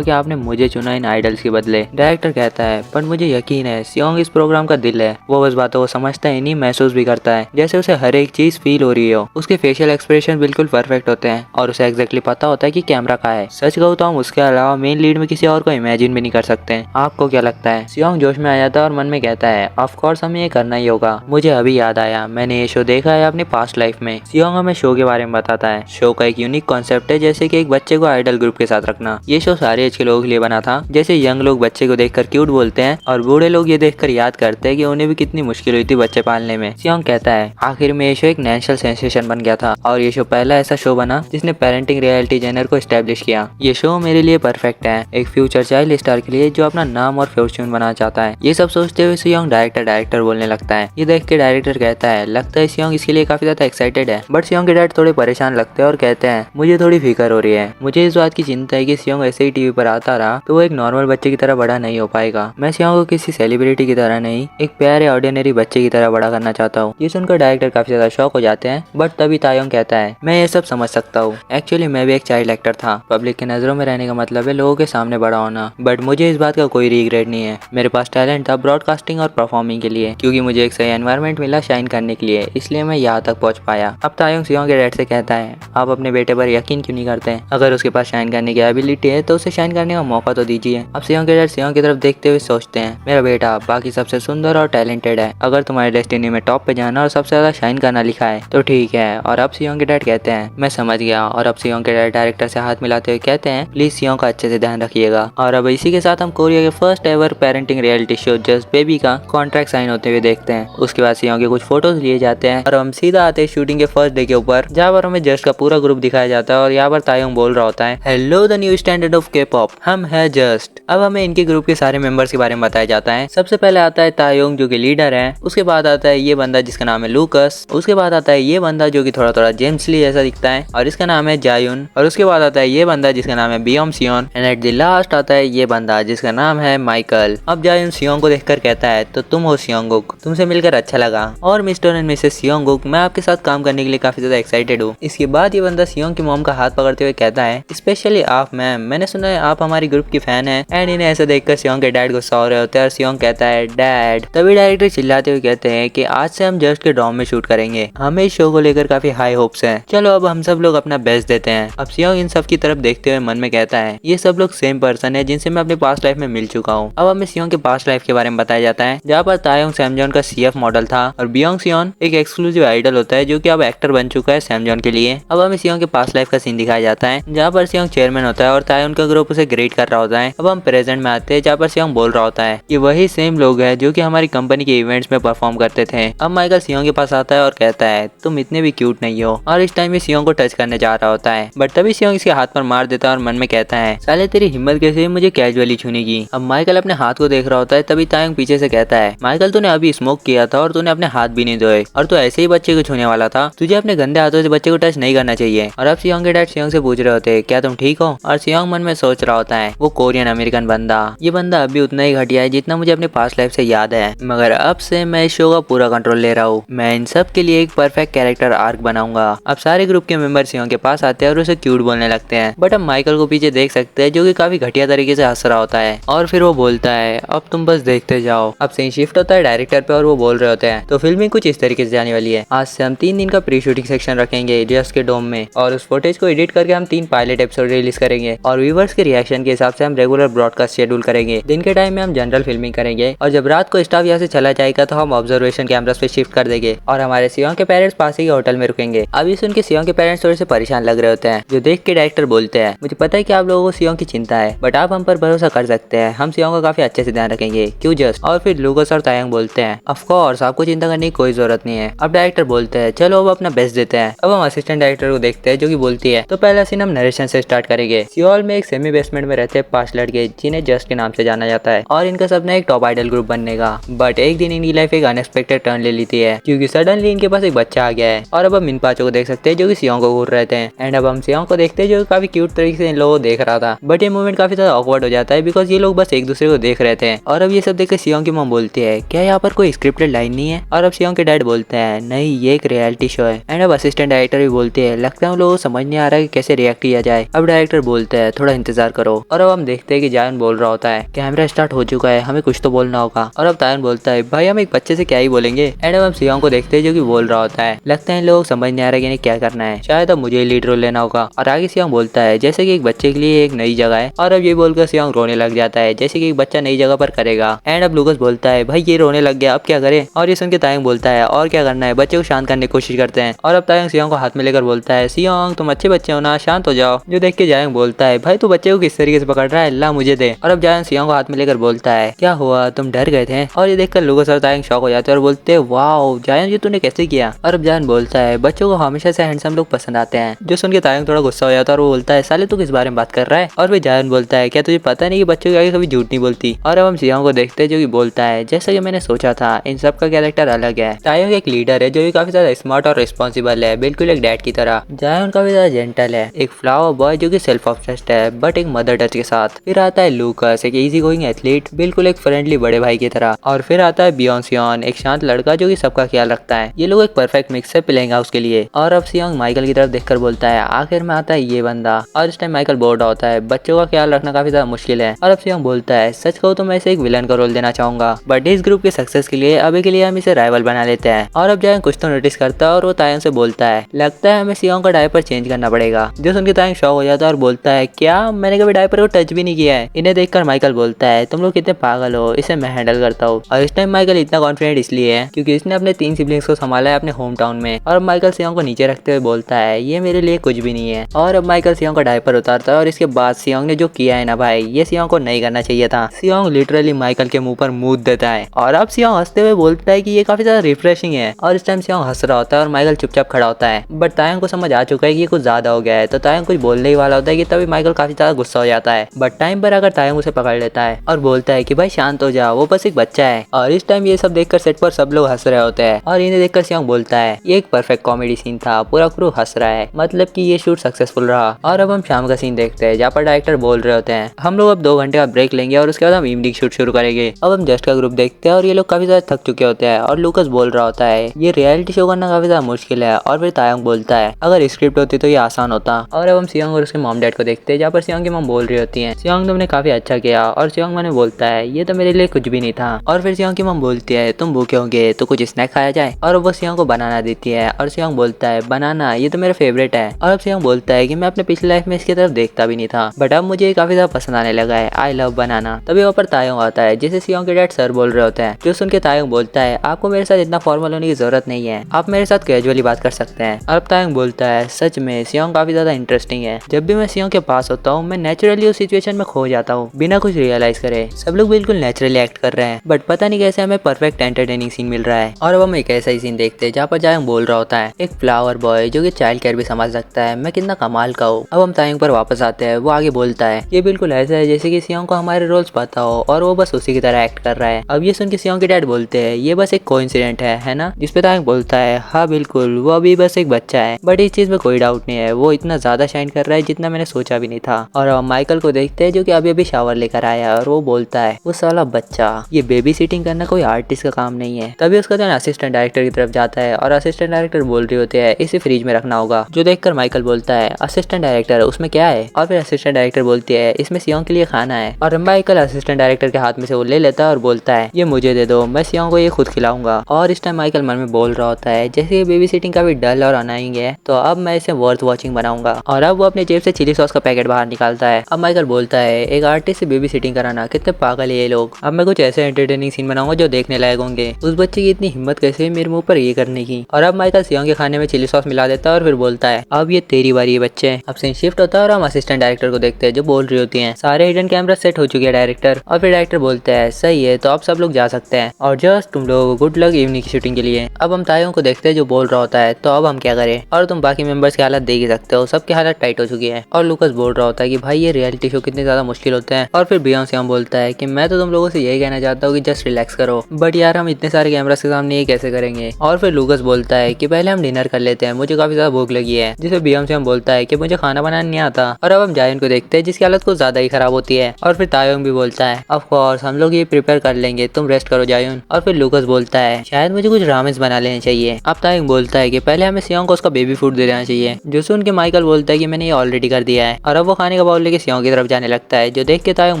कि आपने मुझे चुना इन आइडल्स के बदले। डायरेक्टर कहता है पर मुझे यकीन है सियोंग इस प्रोग्राम का दिल है, वो बस बातों को समझता है नहीं महसूस भी करता है, जैसे उसे हर एक चीज फील हो रही हो। उसके फेशियल एक्सप्रेशन बिल्कुल परफेक्ट होते हैं और उसे एग्जैक्टली पता होता है कि कैमरा कहाँ है। सच कहूँ तो हम उसके अलावा मेन लीड में किसी और को इमेजिन भी नहीं कर सकते। आपको क्या लगता है। सियोंग जोश में आ जाता है और मन में कहता है ऑफ कोर्स हमें ये करना ही होगा। मुझे अभी याद आया मैंने ये शो देखा है अपनी पास्ट लाइफ में। सियोंग हमें शो के बारे में बताता है। शो का एक यूनिक कॉन्सेप्ट है जैसे कि एक बच्चे को आइडल ग्रुप के साथ रखना। ये शो सारे एज के लोगों के लिए बना था, जैसे यंग लोग बच्चे को देखकर क्यूट बोलते हैं और बूढ़े लोग ये देखकर याद करते हैं कि उन्हें भी कितनी मुश्किल हुई थी बच्चे पालने में। सियोंग कहता है आखिर में ये शो एक नेशनल सेंसेशन बन गया था और ये शो पहला ऐसा शो बना जिसने पेरेंटिंग रियलिटी जेनर को एस्टेब्लिश किया। ये शो मेरे लिए परफेक्ट है एक फ्यूचर चाइल्ड स्टार के लिए जो अपना नाम और फॉर्च्यून बनाना चाहता है। ये सब सोचते हुए सियोंग डायरेक्टर बोलने लगता है। ये देख के डायरेक्टर कहता है लगता है सियोंग इसके लिए काफी ज्यादा एक्साइटेड है। बट सियोंग के डैड थोड़े परेशान लगते हैं और कहते हैं मुझे थोड़ी फिक्र हो रही है, मुझे इस बात की चिंता है कि सियोंग ऐसे ही टीवी पर आता रहा तो वो एक नॉर्मल बच्चे की तरह बड़ा नहीं हो पाएगा। मैं सियोंग को किसी सेलिब्रिटी की तरह नहीं एक प्यारे ऑर्डिनरी बच्चे की तरह बड़ा करना चाहता हूँ। ये सुनकर डायरेक्टर काफी ज्यादा शॉक हो जाते हैं। बट तभी तायोंग कहता है मैं ये सब समझ सकता हूँ, एक्चुअली मैं भी एक चाइल्ड एक्टर था। पब्लिक की नजरों में रहने का मतलब है लोगों के सामने बड़ा होना, बट मुझे इस बात का कोई रिग्रेट नहीं है। मेरे पास टैलेंट था ब्रॉडकास्टिंग और परफॉर्मिंग के लिए, क्योंकि मुझे एक सही एनवायरनमेंट मिला शाइन करने के लिए, इसलिए मैं यहाँ तक पहुँच पाया। अब तायोंग सियोंग के डैड से कहता है आप अपने बेटे पर यकीन क्यों नहीं करते हैं, अगर उसके पास शाइन करने की एबिलिटी है तो उसे शाइन करने का मौका तो दीजिए। अब सियोंग के डैड सियोंग की तरफ देखते हुए सोचते हैं मेरा बेटा बाकी सबसे सुंदर और टैलेंटेड है, अगर तुम्हारे डेस्टिनी में टॉप पे जाना और सबसे ज्यादा शाइन करना लिखा है तो ठीक है। और अब सियोंग के डैड कहते हैं मैं समझ गया। और अब सियोंग के डैड डायरेक्टर से हाथ मिलाते हुए कहते हैं प्लीज सियोंग का अच्छे से ध्यान रखिएगा। और अब इसी के साथ हम कोरिया के first ever parenting reality show just baby का कॉन्ट्रैक्ट साइन होते हुए देखते हैं। उसके बाद सियोंग के कुछ फोटोज लिए जाते हैं और हम सीधा आते हैं शूटिंग के फर्स्ट डे के ऊपर, जहाँ पर हमें जस्ट का पूरा ग्रुप दिखाया जाता है और यहाँ पर तायोंग बोल रहा होता है hello the new standard of के पॉप, हम है जस्ट। अब हमें इनके ग्रुप के सारे मेंबर्स के बारे में बताया जाता है। सबसे पहले आता है तायोंग जो कि लीडर है, उसके बाद आता है ये बंदा जिसका नाम है लूकस, उसके बाद आता है ये बंदा जो कि थोड़ा थोड़ा जेम्स ली जैसा दिखता है और इसका नाम है जायुन, और उसके बाद आता है ये बंदा जिसका नाम है बियोम सियोन, एंड एट द लास्ट आता है ये बंदा जिसका नाम है माइकल। अब जायुन सियोंग को देखकर कहता है तो तुम हो सियोंगुक, तुमसे मिलकर अच्छा लगा, और मिस्टर एंड मिसेस सियोंगुक मैं आपके साथ काम करने के लिए काफी ज्यादा एक्साइटेड हूँ। इसके बाद ये बंदा सियोंग की मॉम का हाथ पकड़ते हुए कहता है स्पेशली आप मैम, मैंने सुना है आप हमारी ग्रुप की फैन है। एंड इन्हें ऐसा देखकर सियोंग के डैड गुस्सा हो रहे होते हैं और सियोंग कहता है डैड। तभी डायरेक्टर चिल्लाते हुए कहते हैं कि आज से हम जस्ट के डॉम में शूट करेंगे, हमें इस शो को लेकर काफी हाई होप्स हैं, चलो अब हम सब लोग अपना बेस्ट देते हैं। अब सियोंग इन सब की तरफ देखते हुए मन में कहता है ये सब लोग सेम पर्सन है जिनसे मैं अपने पास्ट लाइफ में मिल चुका हूँ। अब हमें सियोंग के पास्ट लाइफ के बारे में बताया जाता है जहाँ पर तायोंग सैमजॉन का सीएफ मॉडल था और बियोंग सियोन एक एक्सक्लूसिव आइडल होता है जो कि अब एक्टर बन चुका है सैमजॉन के लिए। अब हमें सियोंग के पास्ट लाइफ का सीन दिखाया जाता है जहाँ पर सियोंग चेयरमैन होता है और तायोंग का ग्रुप उसे ग्रेट कर रहा होता है। अब हम प्रेजेंट में आते हैं जहाँ पर सियोंग बोल रहा होता है कि वही सेम लोग हैं जो कि हमारी कंपनी के इवेंट्स में परफॉर्म करते थे। अब माइकल सियोंग के पास आता है और कहता है तुम इतने भी क्यूट नहीं हो, और इस टाइम ये सियोंग को टच करने जा रहा होता है बट तभी सियोंग इसके हाथ पर मार देता है और मन में कहता है साले तेरी हिम्मत कैसे है मुझे कैजुअली छूने की। अब माइकल अपने हाथ को देख रहा होता है तभी तायोंग पीछे से कहता है माइकल तूने अभी स्मोक किया था और तूने अपने हाथ भी नहीं धोए और तू ऐसे ही बच्चे को छूने वाला था, तुझे अपने गंदे हाथों से बच्चे को टच नहीं करना चाहिए। और अब सियोंग के डैड सियोंग से पूछ रहे होते हैं क्या तुम ठीक हो, और सियोंग मन में सोच रहा होता है वो कोरियन अमेरिकन बंदा, ये बंदा अभी उतना ही घटिया है जितना मुझे अपने पास्ट लाइफ से याद है, मगर अब से मैं इस शो का पूरा कंट्रोल ले रहा हूँ, मैं इन सब के लिए एक परफेक्ट कैरेक्टर आर्क बनाऊंगा। अब सारे ग्रुप के मेंबर सियोंग के पास आते हैं और उसे क्यूट बोलने लगते हैं बट अब माइकल को पीछे देख सकते हैं जो कि काफी घटिया तरीके से हंस रहा होता है और फिर वो बोलता है अब तुम बस देखते जाओ। अब सीन शिफ्ट होता है डायरेक्टर पे और वो बोल रहे होते हैं तो फिल्मिंग कुछ इस तरीके से जाने वाली है, आज से हम 3 दिन का प्री शूटिंग सेक्शन रखेंगे जस्ट के डोम में और उस फुटेज को एडिट करके हम 3 पायलट एपिसोड रिलीज करेंगे और व्यूवर्स के रिएक्शन के हिसाब से हम रेगुलर ब्रॉडकास्ट शेड्यूल करेंगे। दिन के टाइम में हम जनरल फिल्मिंग करेंगे और जब रात को स्टाफ यहाँ से चला जाएगा तो हम ऑब्जर्वेशन कैमरास पे शिफ्ट कर देंगे और हमारे सियोंग के पेरेंट्स पास ही होटल में रुकेंगे। अभी सुन के सियोंग के पेरेंट्स थोड़े से परेशान लग रहे होते हैं, जो देख के डायरेक्टर बोलते हैं मुझे पता है कि आप लोगों को सियोंग की चिंता है बट आप हम पर भरोसा कर सकते हैं, हम सियोंग का काफी अच्छे से ध्यान रखेंगे क्यों जस्ट। और फिर लूकास और तायंग बोलते हैं ऑफ कोर्स आपको चिंता करने की कोई जरूरत नहीं है। अब डायरेक्टर बोलते हैं चलो अब अपना बेस्ट देते हैं। अब हम असिस्टेंट डायरेक्टर को देखते हैं जो कि बोलती है तो पहला सीन हम नरेशन से स्टार्ट करेंगे। सियोल में एक सेमी बेसमेंट में रहते हैं 5 लड़के जिन्हें जस्ट के नाम से जाना जाता है और इनका सपना एक टॉप आइडल ग्रुप बनने का, बट एक दिन इनकी लाइफ एक अनएक्सपेक्टेड टर्न ले लेती है क्योंकि सडनली इनके पास एक बच्चा आ गया है। और अब हम इन पांचों को देख सकते हैं जो कि सियोंग को घूर रहे थे एंड अब हम सियोंग को देखते हैं जो काफी क्यूट तरीके से इन लोगों को देख रहा था बट ये मूवमेंट काफी ज्यादा ऑकवर्ड हो जाता है बिकॉज ये लोग बस एक दूसरे को देख रहे थे। और अब ये सब देखकर सियोंग की मॉम बोलती है क्या यहाँ पर कोई स्क्रिप्टेड लाइन नहीं है, और अब सियोंग के डैड बोलते हैं नहीं ये एक रियलिटी शो है। एंड अब असिस्टेंट डायरेक्टर भी बोलते हैं लगता है उन लोगों को समझ नहीं आ रहा है कि कैसे रिएक्ट किया जाए। अब डायरेक्टर बोलते हैं थोड़ा इंतजार करो। और अब हम देखते हैं कि जायन बोल रहा होता है कैमरा स्टार्ट हो चुका है हमें कुछ तो बोलना होगा। और अब तायन बोलता है भाई हम एक बच्चे से क्या ही बोलेंगे। एंड अब हम सियोंग को देखते हैं जो कि बोल रहा होता है लगता है इन लोगों को समझ नहीं आ रहा है कि क्या करना है, शायद अब मुझे लीड रोल लेना होगा। और आगे सियोंग बोलता है जैसे कि एक बच्चे के लिए एक नई जगह है, और अब ये बोलकर सियोंग रोने लग जाता है जैसे कि एक बच्चा नई जगह पर करेगा। एंड अब लूकास बोलता है भाई ये रोने लग गया अब क्या करे। और ये सुन के तायंग बोलता है और क्या करना है, बच्चे को शांत करने की कोशिश करते हैं। और अब तायंग सियोंग को हाथ में लेकर बोलता है सियोंग तुम अच्छे बच्चे हो ना, शांत हो जाओ। जो देख के जायंग बोलता है भाई तू बच्चे को किस तरीके से पकड़ रहा है, अल्लाह मुझे दे। और अब जायंग सियोंग को हाथ में लेकर बोलता है क्या हुआ तुम डर गए थे। और ये देखकर लूकास और तायंग शॉक हो जाते हैं और बोलते हैं वाओ जायंग ये तूने कैसे किया। और अब जायंग बोलता है बच्चों को हमेशा से हैंडसम लोग पसंद आते हैं। जो सुन के तायंग थोड़ा गुस्सा हो जाता है और वो बोलता है साले तू किस बारे में बात कर रहा है। और फिर जायंग बोलता है क्या तुझे पता नहीं कि बच्चों के आगे कभी झूठ नहीं बोलती। और अब हम सियोंग को देखते हैं जो कि बोलता है जैसा कि मैंने सोचा था इन सब का कैरेक्टर अलग है। तायंग एक लीडर है जो कि काफी ज्यादा स्मार्ट और रिस्पॉन्सिबल है, बिल्कुल एक डैड की तरह। जायंग काफी ज्यादा जेंटल है, एक फ्लावर बॉय जो कि सेल्फ ऑब्सेस्ड है बट एक मदर टच के साथ। फिर आता है लूकास एक इजी गोइंग एथलीट, बिल्कुल एक फ्रेंडली बड़े भाई की तरह। और फिर आता है बियोंग सियोन एक शांत लड़का जो कि सबका ख्याल रखता है। ये लोग एक परफेक्ट मिक्स है प्लेइंग हाउस के लिए। और अब सियोंग माइकल की तरफ देखकर बोलता है आखिर में आता है ये बंदा। और इस टाइम माइकल बोर्ड होता है, बच्चों का ख्याल रखना काफी ज्यादा मुश्किल है। और अब सियोंग बोलता है सच कहूं तो मैं इसे एक विलन का रोल देना चाहूंगा बट इस ग्रुप के सक्सेस के लिए अभी के लिए हम इसे राइवल बना लेते हैं। और अब जायंग कुछ तो नोटिस करता है और वो तायंग से बोलता है लगता है हमें सियोंग का डायपर चेंज करना पड़ेगा। जो सुन के तायंग शॉक हो जाता है और बोलता है क्या मैंने कभी डायपर को टच भी नहीं किया है। इन्हें देखकर माइकल बोलता है तुम लोग कितने पागल हो, इसे मैं हैंडल करता हूँ। और इस टाइम माइकल इतना कॉन्फिडेंट इसलिए है क्योंकि इसने अपने 3 सिबलिंग्स को संभाला है अपने होम टाउन में। और अब माइकल सियोंग को नीचे रखते हुए बोलता है ये मेरे लिए कुछ भी नहीं है। और अब माइकल सियोंग का डायपर उतारता है और इसके बाद सियोंग ने जो किया है ना भाई ये सियोंग को नहीं करना चाहिए था। सियोंग लिटरली माइकल के मुंह पर मूत देता है और अब सियोंग हंसते हुए बोलता है कि ये काफी ज्यादा रिफ्रेशिंग है। और इस टाइम सियोंग हंस रहा होता है और माइकल चुपचाप खड़ा होता है बट तायंग को समझ आ चुका है कि ये कुछ ज्यादा हो गया है। तो तायंग कुछ बोलने ही वाला होता है कि तभी माइकल काफी ज्यादा गुस्सा हो जाता है बट टाइम पर आकर तायंग उसे पकड़ लेता है और बोलता है कि भाई शांत हो जा, वो बस एक बच्चा है। और इस टाइम ये सब देखकर सेट पर सब लोग हंस रहे होते हैं और इन्हें देखकर सियोंग बोलता है ये एक परफेक्ट कॉमेडी सीन था, पूरा क्रू हंस रहा है, मतलब कि ये शूट सक्सेसफुल रहा। और अब हम शाम का सीन देखते हैं जहाँ पर डायरेक्टर बोल रहे होते हैं हम लोग अब 2 घंटे का ब्रेक लेंगे और उसके बाद हम इवनिंग शूट शुरू करेंगे। अब हम जस्ट का ग्रुप देखते हैं और ये लोग काफी ज्यादा थक चुके होते हैं और लूकास बोल रहा होता है ये रियलिटी शो करना काफी ज्यादा मुश्किल है। और फिर तायंग बोलता है अगर स्क्रिप्ट होती तो ये आसान होता। और अब हम सियोंग और उसके मॉम डैड को देखते हैं, जहाँ पर सियोंग की मॉम बोल रही होती है, सियोंग तुमने काफी अच्छा किया। और सियोंग मैंने बोलता है ये तो मेरे लिए कुछ भी नहीं था। और फिर सियोंग की मॉम बोलती है तुम भूखे होंगे तो कुछ स्नैक खाया जाए। और वो सियोंग को बनाना देती है और सियोंग बोलता है बनाना ये तो मेरा फेवरेट है। और अब सियोंग बोलता है कि मैं अपने पिछली लाइफ में इसकी तरफ देखता भी नहीं था, बट अब मुझे काफी ज्यादा पसंद आने लगा है। आई लव बनाना। तभी वहाँ पर तायोंग आता है जिसे सियोंग के डैड सर बोल रहे होते हैं, जो सुन के तायोंग बोलता है आपको मेरे साथ इतना फॉर्मल होने की जरूरत नहीं है, आप मेरे साथ कैजुअली बात कर सकते हैं। और अब तायोंग बोलता है सच में सियोंग काफी ज्यादा इंटरेस्टिंग है, जब भी मैं सियोंग के पास होता हूँ मैं नेचुरली उस सिचुएशन में खो जाता हूँ बिना कुछ रियलाइज करे। सब लोग बिल्कुल नेचुरली एक्ट कर रहे हैं, बट पता नहीं कैसे हमें परफेक्ट एंटरटेनिंग सीन मिल रहा है। और अब हम एक ऐसा ही सीन देखते हैं जहाँ पर जायंग बोल रहा होता है एक फ्लावर बॉय जो कि चाइल्ड केयर भी समझ सकता है, मैं कितना कमाल का हूँ। अब हम तायोंग पर वापस आते हैं, वो आगे बोलता है ये बिल्कुल ऐसा है जैसे कि सियोंग को हमारे रोल्स पता हो और वो बस उसी की तरह एक्ट कर रहा है। अब ये सुन के सियोंग के डैड बोलते हैं ये बस एक कोइंसिडेंट है ना? जिसपे तायोंग बोलता है हाँ बिल्कुल, वो अभी बस एक बच्चा है, बट इस चीज में कोई डाउट नहीं है, वो इतना ज्यादा शाइन कर रहा है जितना मैंने सोचा भी नहीं था। और अब माइकल को देखते हैं जो कि अभी अभी शावर लेकर आया और वो बोलता है वो साला बच्चा, ये बेबी सिटिंग करना कोई आर्टिस्ट का काम नहीं है। तभी उसका ध्यान असिस्टेंट डायरेक्टर की तरफ जाता है और असिस्टेंट डायरेक्टर बोल रही होते हैं इसे फ्रिज में रखना होगा, जो देखकर माइकल बोलता है असिस्टेंट डायरेक्टर उसमें क्या है? और फिर असिस्टेंट डायरेक्टर बोलती है इसमें सियोंग के लिए खाना है। और माइकल असिस्टेंट डायरेक्टर के हाथ में से वो ले लेता है और बोलता है ये मुझे दे दो, मैं सियोंग को ये खुद खिलाऊंगा। और इस टाइम माइकल मन में बोल रहा होता है जैसे ये बेबी सिटिंग काफी डल और अनाइंग है, तो अब मैं इसे वर्थ वॉचिंग बनाऊंगा। और अब वो अपने जेब से चिली सॉस का पैकेट बाहर निकालता है। अब माइकल बोलता है एक आर्टिस्ट से बेबी सिटिंग कराना, कितने पागल है ये लोग। अब मैं कुछ ऐसे एंटरटेनिंग सीन बनाऊंगा जो देखने लायक होंगे। उस बच्चे की इतनी हिम्मत कैसे मेरे मुंह पर ये करने की। और अब माइकल सियोंग के खाने में चिली सॉस मिला देता है और फिर बोलता है अब ये तेरी बारी है बच्चे। अब सीन शिफ्ट होता है और हम असिस्टेंट डायरेक्टर को देखते हैं जो बोल रही होती है सारे हिडन कैमरा सेट हो चुके हैं डायरेक्टर। और फिर डायरेक्टर बोलता है सही है, तो अब सब लोग जा सकते हैं और जस्ट तुम लोग गुड लक इवनिंग की शूटिंग के लिए। अब हम तायोंग को देखते हैं जो बोल रहा होता है तो अब हम क्या करें, और तुम बाकी मेंबर्स की हालत देख ही सकते हो, सबकी हालत टाइट हो चुकी है। और लूकस बोल रहा होता है कि भाई ये रियलिटी शो कितने ज्यादा मुश्किल होते हैं। और फिर बियॉन्से बोलता है कि मैं तो तुम लोगों से यही कहना चाहता हूँ कि जस्ट रिलैक्स करो, बट यार हम इतने सारे कैमरास के सामने ये कैसे करेंगे। और फिर लूकस बोलता है कि पहले हम डिनर कर लेते हैं, मुझे काफी ज्यादा भूख लगी है। जिसे बियॉन्से बोलता है कि मुझे खाना बनाना नहीं आता। और अब हम जायन को देखते हैं जिसकी हालत कुछ ज्यादा ही खराब होती है। और फिर तायोंग भी बोलता है ऑफ कोर्स हम लोग ये प्रिपेयर कर लेंगे, तुम रेस्ट करो जायुन। और फिर लूकस बोलता है शायद मुझे कुछ रामेन बना लेने चाहिए। अब तायोंग बोलता है कि पहले हमें सियोंग को उसका बेबी फूड दे देना चाहिए, जो सुन के माइकल बोलता है कि मैंने ये ऑलरेडी कर दिया है। और अब वो खाने का बाउल लेके सियोंग की तरफ जाने लगता है, जो देख के तायोंग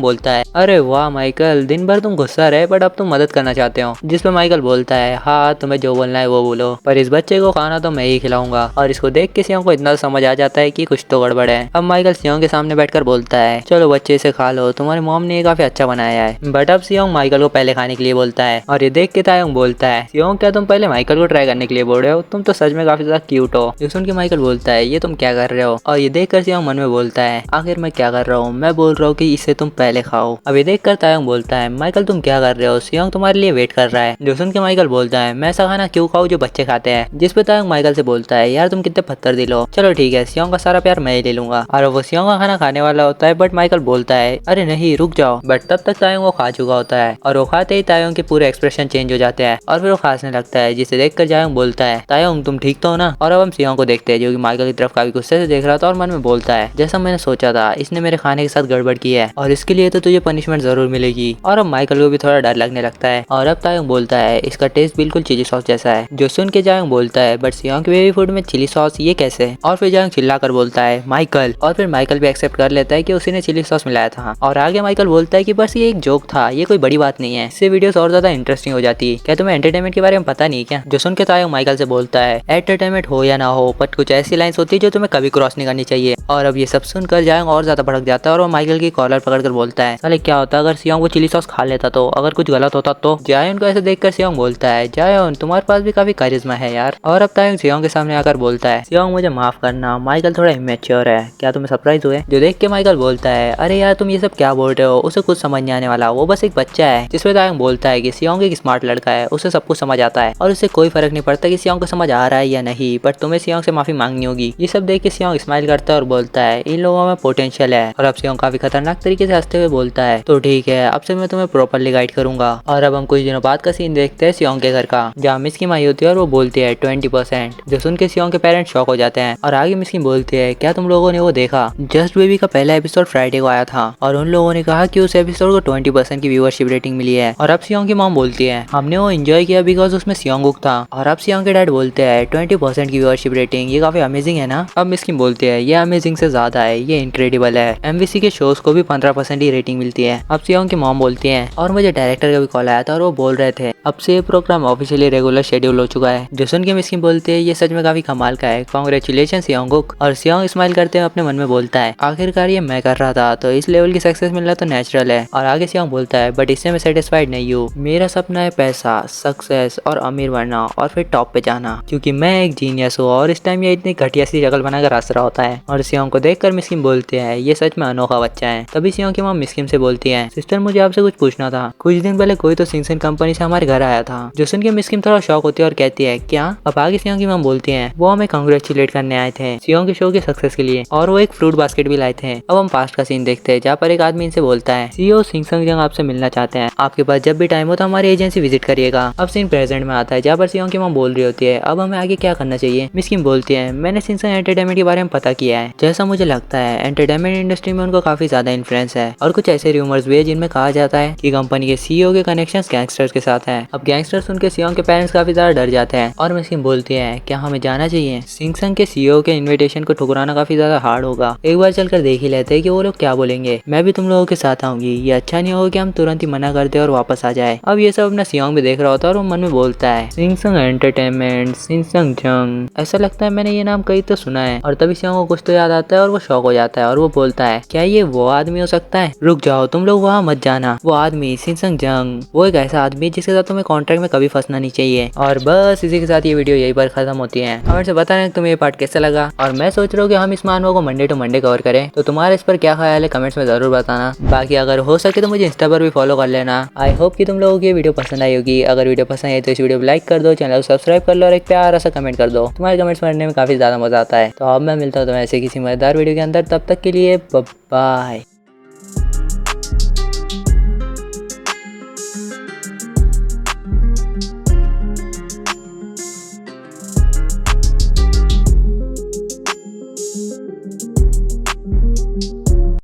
बोलता है अरे वाह माइकल, दिन भर तुम गुस्सा रहे बट अब तुम मदद करना चाहते हो। जिसपे माइकल बोलता है हाँ तुम्हें जो बोलना है वो बोलो, पर इस बच्चे को खाना तो मैं ही खिलाऊंगा। और इसको देख के सियोंग को इतना समझ आ जाता है कि कुछ तो गड़बड़ है। अब माइकल सियोंग के सामने बैठकर बोलता है चलो बच्चे इसे खा लो, तुम्हारी मॉम ने ये काफी अच्छा बनाया है। बट अब सियोंग माइकल को पहले खाने के लिए बोलता है। और ये देख के तायोंग बोलता है सियोंग क्या तुम पहले माइकल को ट्राई करने के लिए बोल रहे हो, तुम तो सच में काफी ज्यादा क्यूट हो। ये सुन के माइकल बोलता है ये तुम क्या कर रहे हो। और ये देख कर सियोंग मन में बोलता है आखिर मैं क्या कर रहा हूँ, मैं बोल रहा हूँ कि इसे तुम पहले खाओ। अब ये देख कर तायोंग बोलता है माइकल तुम क्या कर रहे हो, सियोंग तुम्हारे लिए वेट कर रहा है। जो सुन के माइकल बोलता है मैं ऐसा खाना क्यों खाऊं जो बच्चे खाते हैं। जिस पे तायोंग माइकल से बोलता है यार तुम कितने पत्थर दिल हो, चलो ठीक है सियोंग का सारा प्यार मैं ही ले लूंगा। और वो सियोंग का खाना खाने वाला होता है बट माइकल बोलता है अरे नहीं रुक जाओ। बट तब तक तायोंग वो खा चुका होता है और वो खाते ही तायोंग के पूरे एक्सप्रेशन चेंज हो जाते हैं और फिर वो खांसने लगता है, जिसे देखकर जायोंग बोलता है तायोंग तुम ठीक तो हो ना। और अब हम सियोंग को देखते हैं जो कि माइकल की तरफ काफी गुस्से से देख रहा था और मन में बोलता है जैसा मैंने सोचा था इसने मेरे खाने के साथ गड़बड़ की है और इसके लिए तो तुझे पनिशमेंट जरूर मिलेगी। और अब माइकल को भी थोड़ा डर लगने लगता है। और अब तायोंग बोलता है इसका टेस्ट बिल्कुल चिली सॉस जैसा है। जो सुन के जायोंग बोलता है बट सियोंग के बेबी फूड में चिली सॉस ये कैसे। और फिर जायोंग चिल्लाकर बोलता है माइकल। और फिर माइकल भी एक्सेप्ट कर लेता है कि उसी ने चिली सॉस मिलाया था। और आगे माइकल बोलता है कि बस ये एक जोक था, ये कोई बड़ी बात नहीं है, इससे वीडियोस और ज्यादा इंटरेस्टिंग हो जाती है। क्या तुम्हें एंटरटेनमेंट के बारे में पता नहीं क्या। जो सुन के तायोंग माइकल से बोलता है एंटरटेनमेंट हो या ना हो बट कुछ ऐसी लाइंस होती है जो तुम्हें कभी क्रॉस नहीं करनी चाहिए। और अब ये सब सुनकर जायोंग और ज्यादा भड़क जाता है और वो माइकल की कॉलर पकड़कर बोलता है साले क्या होता अगर सियोंग वो चिली सॉस खा लेता, तो अगर कुछ गलत होता तो। जायोन को ऐसे देखकर सियोंग बोलता है जायोन तुम्हारे पास भी काफी करिश्मा है यार। और अब तायोंग सियोंग के सामने आकर बोलता है सियोंग मुझे माफ करना, माइकल थोड़ा इमेच्योर है, क्या तुम्हें सरप्राइज हुए। जो देख के माइकल बोलता है अरे यार तुम ये सब क्या बोल रहे हो, उसे कुछ समझ नहीं आने वाला, वो बस एक बच्चा है। जिसपे तायोंग बोलता है कि सियोंग एक स्मार्ट लड़का है, उसे सब कुछ समझ आता है और उसे कोई फर्क नहीं पड़ता कि सियोंग को समझ आ रहा है या नहीं, बट तुम्हें सियोंग से माफी मांगनी होगी। ये सब देख के सियोंग स्माइल करता है और बोलता है इन लोगों में पोटेंशियल है। और अब सियोंग काफी खतरनाक तरीके से हंसते हुए बोलता है तो ठीक है अब से मैं तुम्हें प्रॉपरली गाइड करूंगा। और अब हम कुछ दिनों बाद का सीन देखते हैं सियोंग के घर का, जहाँ मिस की माई होती है और वो बोलती है 20%। जो सुन के सियोंग के पेरेंट्स शॉक हो जाते हैं। और आगे मिस की बोलती है क्या तुम लोगों ने वो देखा, जस्ट बेबी का पहला एपिसोड फ्राइडे को आया था और उन लोगों ने कहा कि उस एपिसोड को 20% की व्यूअरशिप रेटिंग मिली है। और अब सियोंग की मॉम बोलती है हमने वो एंजॉय किया बिकॉज उसमें सियोंगुक था। और अब सियोंग के डैड बोलते हैं 20% की व्यूअरशिप रेटिंग ये काफी अमेजिंग है ना। अब मिस की बोलती है ये अमेजिंग से ज्यादा है, ये इनक्रेडिबल है। एमवीसी के शोज को भी 15% ही रेटिंग मिलती है। अब सियोंग की मॉम बोलती है और मुझे डायरेक्टर का भी कॉल आया था और वो बोल रहे थे अब से ये प्रोग्राम ऑफिशियली रेगुलर शेड्यूल हो चुका है। जसन की मिस्किन बोलते हैं ये सच में काफी कमाल का है, कांग्रेचुलेशन सियोंगुक। और सियोंग स्माइल करते हुए अपने मन में बोलता है आखिरकार ये मैं कर रहा था तो इस लेवल की सक्सेस मिलना तो नेचुरल है। और आगे सियोंग बोलता है बट इससे मैं सेटिस्फाइड नहीं हूँ, मेरा सपना है पैसा, सक्सेस और अमीर बनना और फिर टॉप पे जाना, क्योंकि मैं एक जीनियस हूँ। और इस टाइम ये इतनी घटिया सी शक्ल बनाकर हंस रहा होता है। और सियोंग को देखकर मिस्किन बोलते हैं ये सच में अनोखा बच्चा है। तभी सियोंग की मॉम मिस्किन से बोलती है सिस्टर मुझे आपसे कुछ पूछना था, कुछ दिन पहले कोई तो सिंगसन कंपनी से हमारे घर आया था। जो सुन के मिस्किन थोड़ा शॉक होती है और कहती है क्या। अब आगे सियोंग की मॉम बोलती है वो हमें कांग्रेचुलेट करने आए थे सियोंग के शो की सक्सेस के लिए और वो एक फ्रूट बास्केट भी लाए थे। अब हम पास्ट का सीन देखते हैं जहाँ पर एक आदमी इनसे बोलता है सीईओ सिंगसन जंग आपसे मिलना चाहते हैं, आपके पास जब भी टाइम हो तो हमारी एजेंसी विजिट करिएगा। अब सीन प्रेजेंट में आता है जहाँ पर सियोंग की मॉम बोल रही होती है अब हमें आगे क्या करना चाहिए। मिस्किन बोलती है मैंने सिंगसन एंटरटेनमेंट के बारे में पता किया है, जैसा मुझे लगता है एंटरटेनमेंट इंडस्ट्री में उनको काफी ज्यादा इन्फ्लुएंस है और कुछ ऐसे रूमर्स भी है जिनमें कहा जाता है कि कंपनी के सीईओ के कनेक्शंस गैंगस्टर्स के साथ हैं। अब गैंगस्टर्स सुन के सियोंग के पेरेंट्स काफी ज्यादा डर जाते हैं और मिस्किन बोलती है क्या हमें जाना चाहिए। सिंगसन के सीईओ के इनविटेशन को ठुकराना काफी ज्यादा हार्ड होगा, एक बार चलकर देख ही लेते हैं कि वो लोग क्या बोलेंगे। मैं भी तुम लोगों के साथ आऊंगी, ये अच्छा नहीं होगा कि हम तुरंत ही मना कर दे और वापस आ जाए। अब ये सब अपना सियोंग भी देख रहा होता है और वो मन में बोलता है सिंगसन एंटरटेनमेंट, सिंगसन जंग, ऐसा लगता है मैंने ये नाम कहीं तो सुना है। और तभी सियोंग को कुछ तो याद आता है और वो शॉक हो जाता है और वो बोलता है क्या ये वो आदमी हो सकता है। रुक जाओ तुम लोग वहाँ मत जाना, वो आदमी सिंगसन जंग वो एक ऐसा आदमी जिसके साथ तुम्हें कॉन्ट्रैक्ट में कभी फंसना नहीं चाहिए। और बस इसी के साथ ये वीडियो यही पर खत्म होती है। कमेंट से बताना तुम्हें ये पार्ट कैसा लगा और मैं सोच रहा हूँ कि हम इस मानव को मंडे टू मंडे कवर करें, तो तुम्हारा इस पर क्या ख्याल है कमेंट्स में जरूर बताना। बाकी अगर हो सके तो मुझे इंस्टा पर भी फॉलो कर लेना। आई होप कि तुम लोगों को ये वीडियो पसंद आई होगी। अगर वीडियो पसंद आई तो इस वीडियो को लाइक कर दो, चैनल को सब्सक्राइब कर लो और एक प्यारा सा कमेंट कर दो, तुम्हारे कमेंट्स पढ़ने में काफी ज्यादा मजा आता है। तो अब मैं मिलता हूँ तुम्हें ऐसे किसी मजेदार वीडियो के अंदर, तब तक के लिए बाय।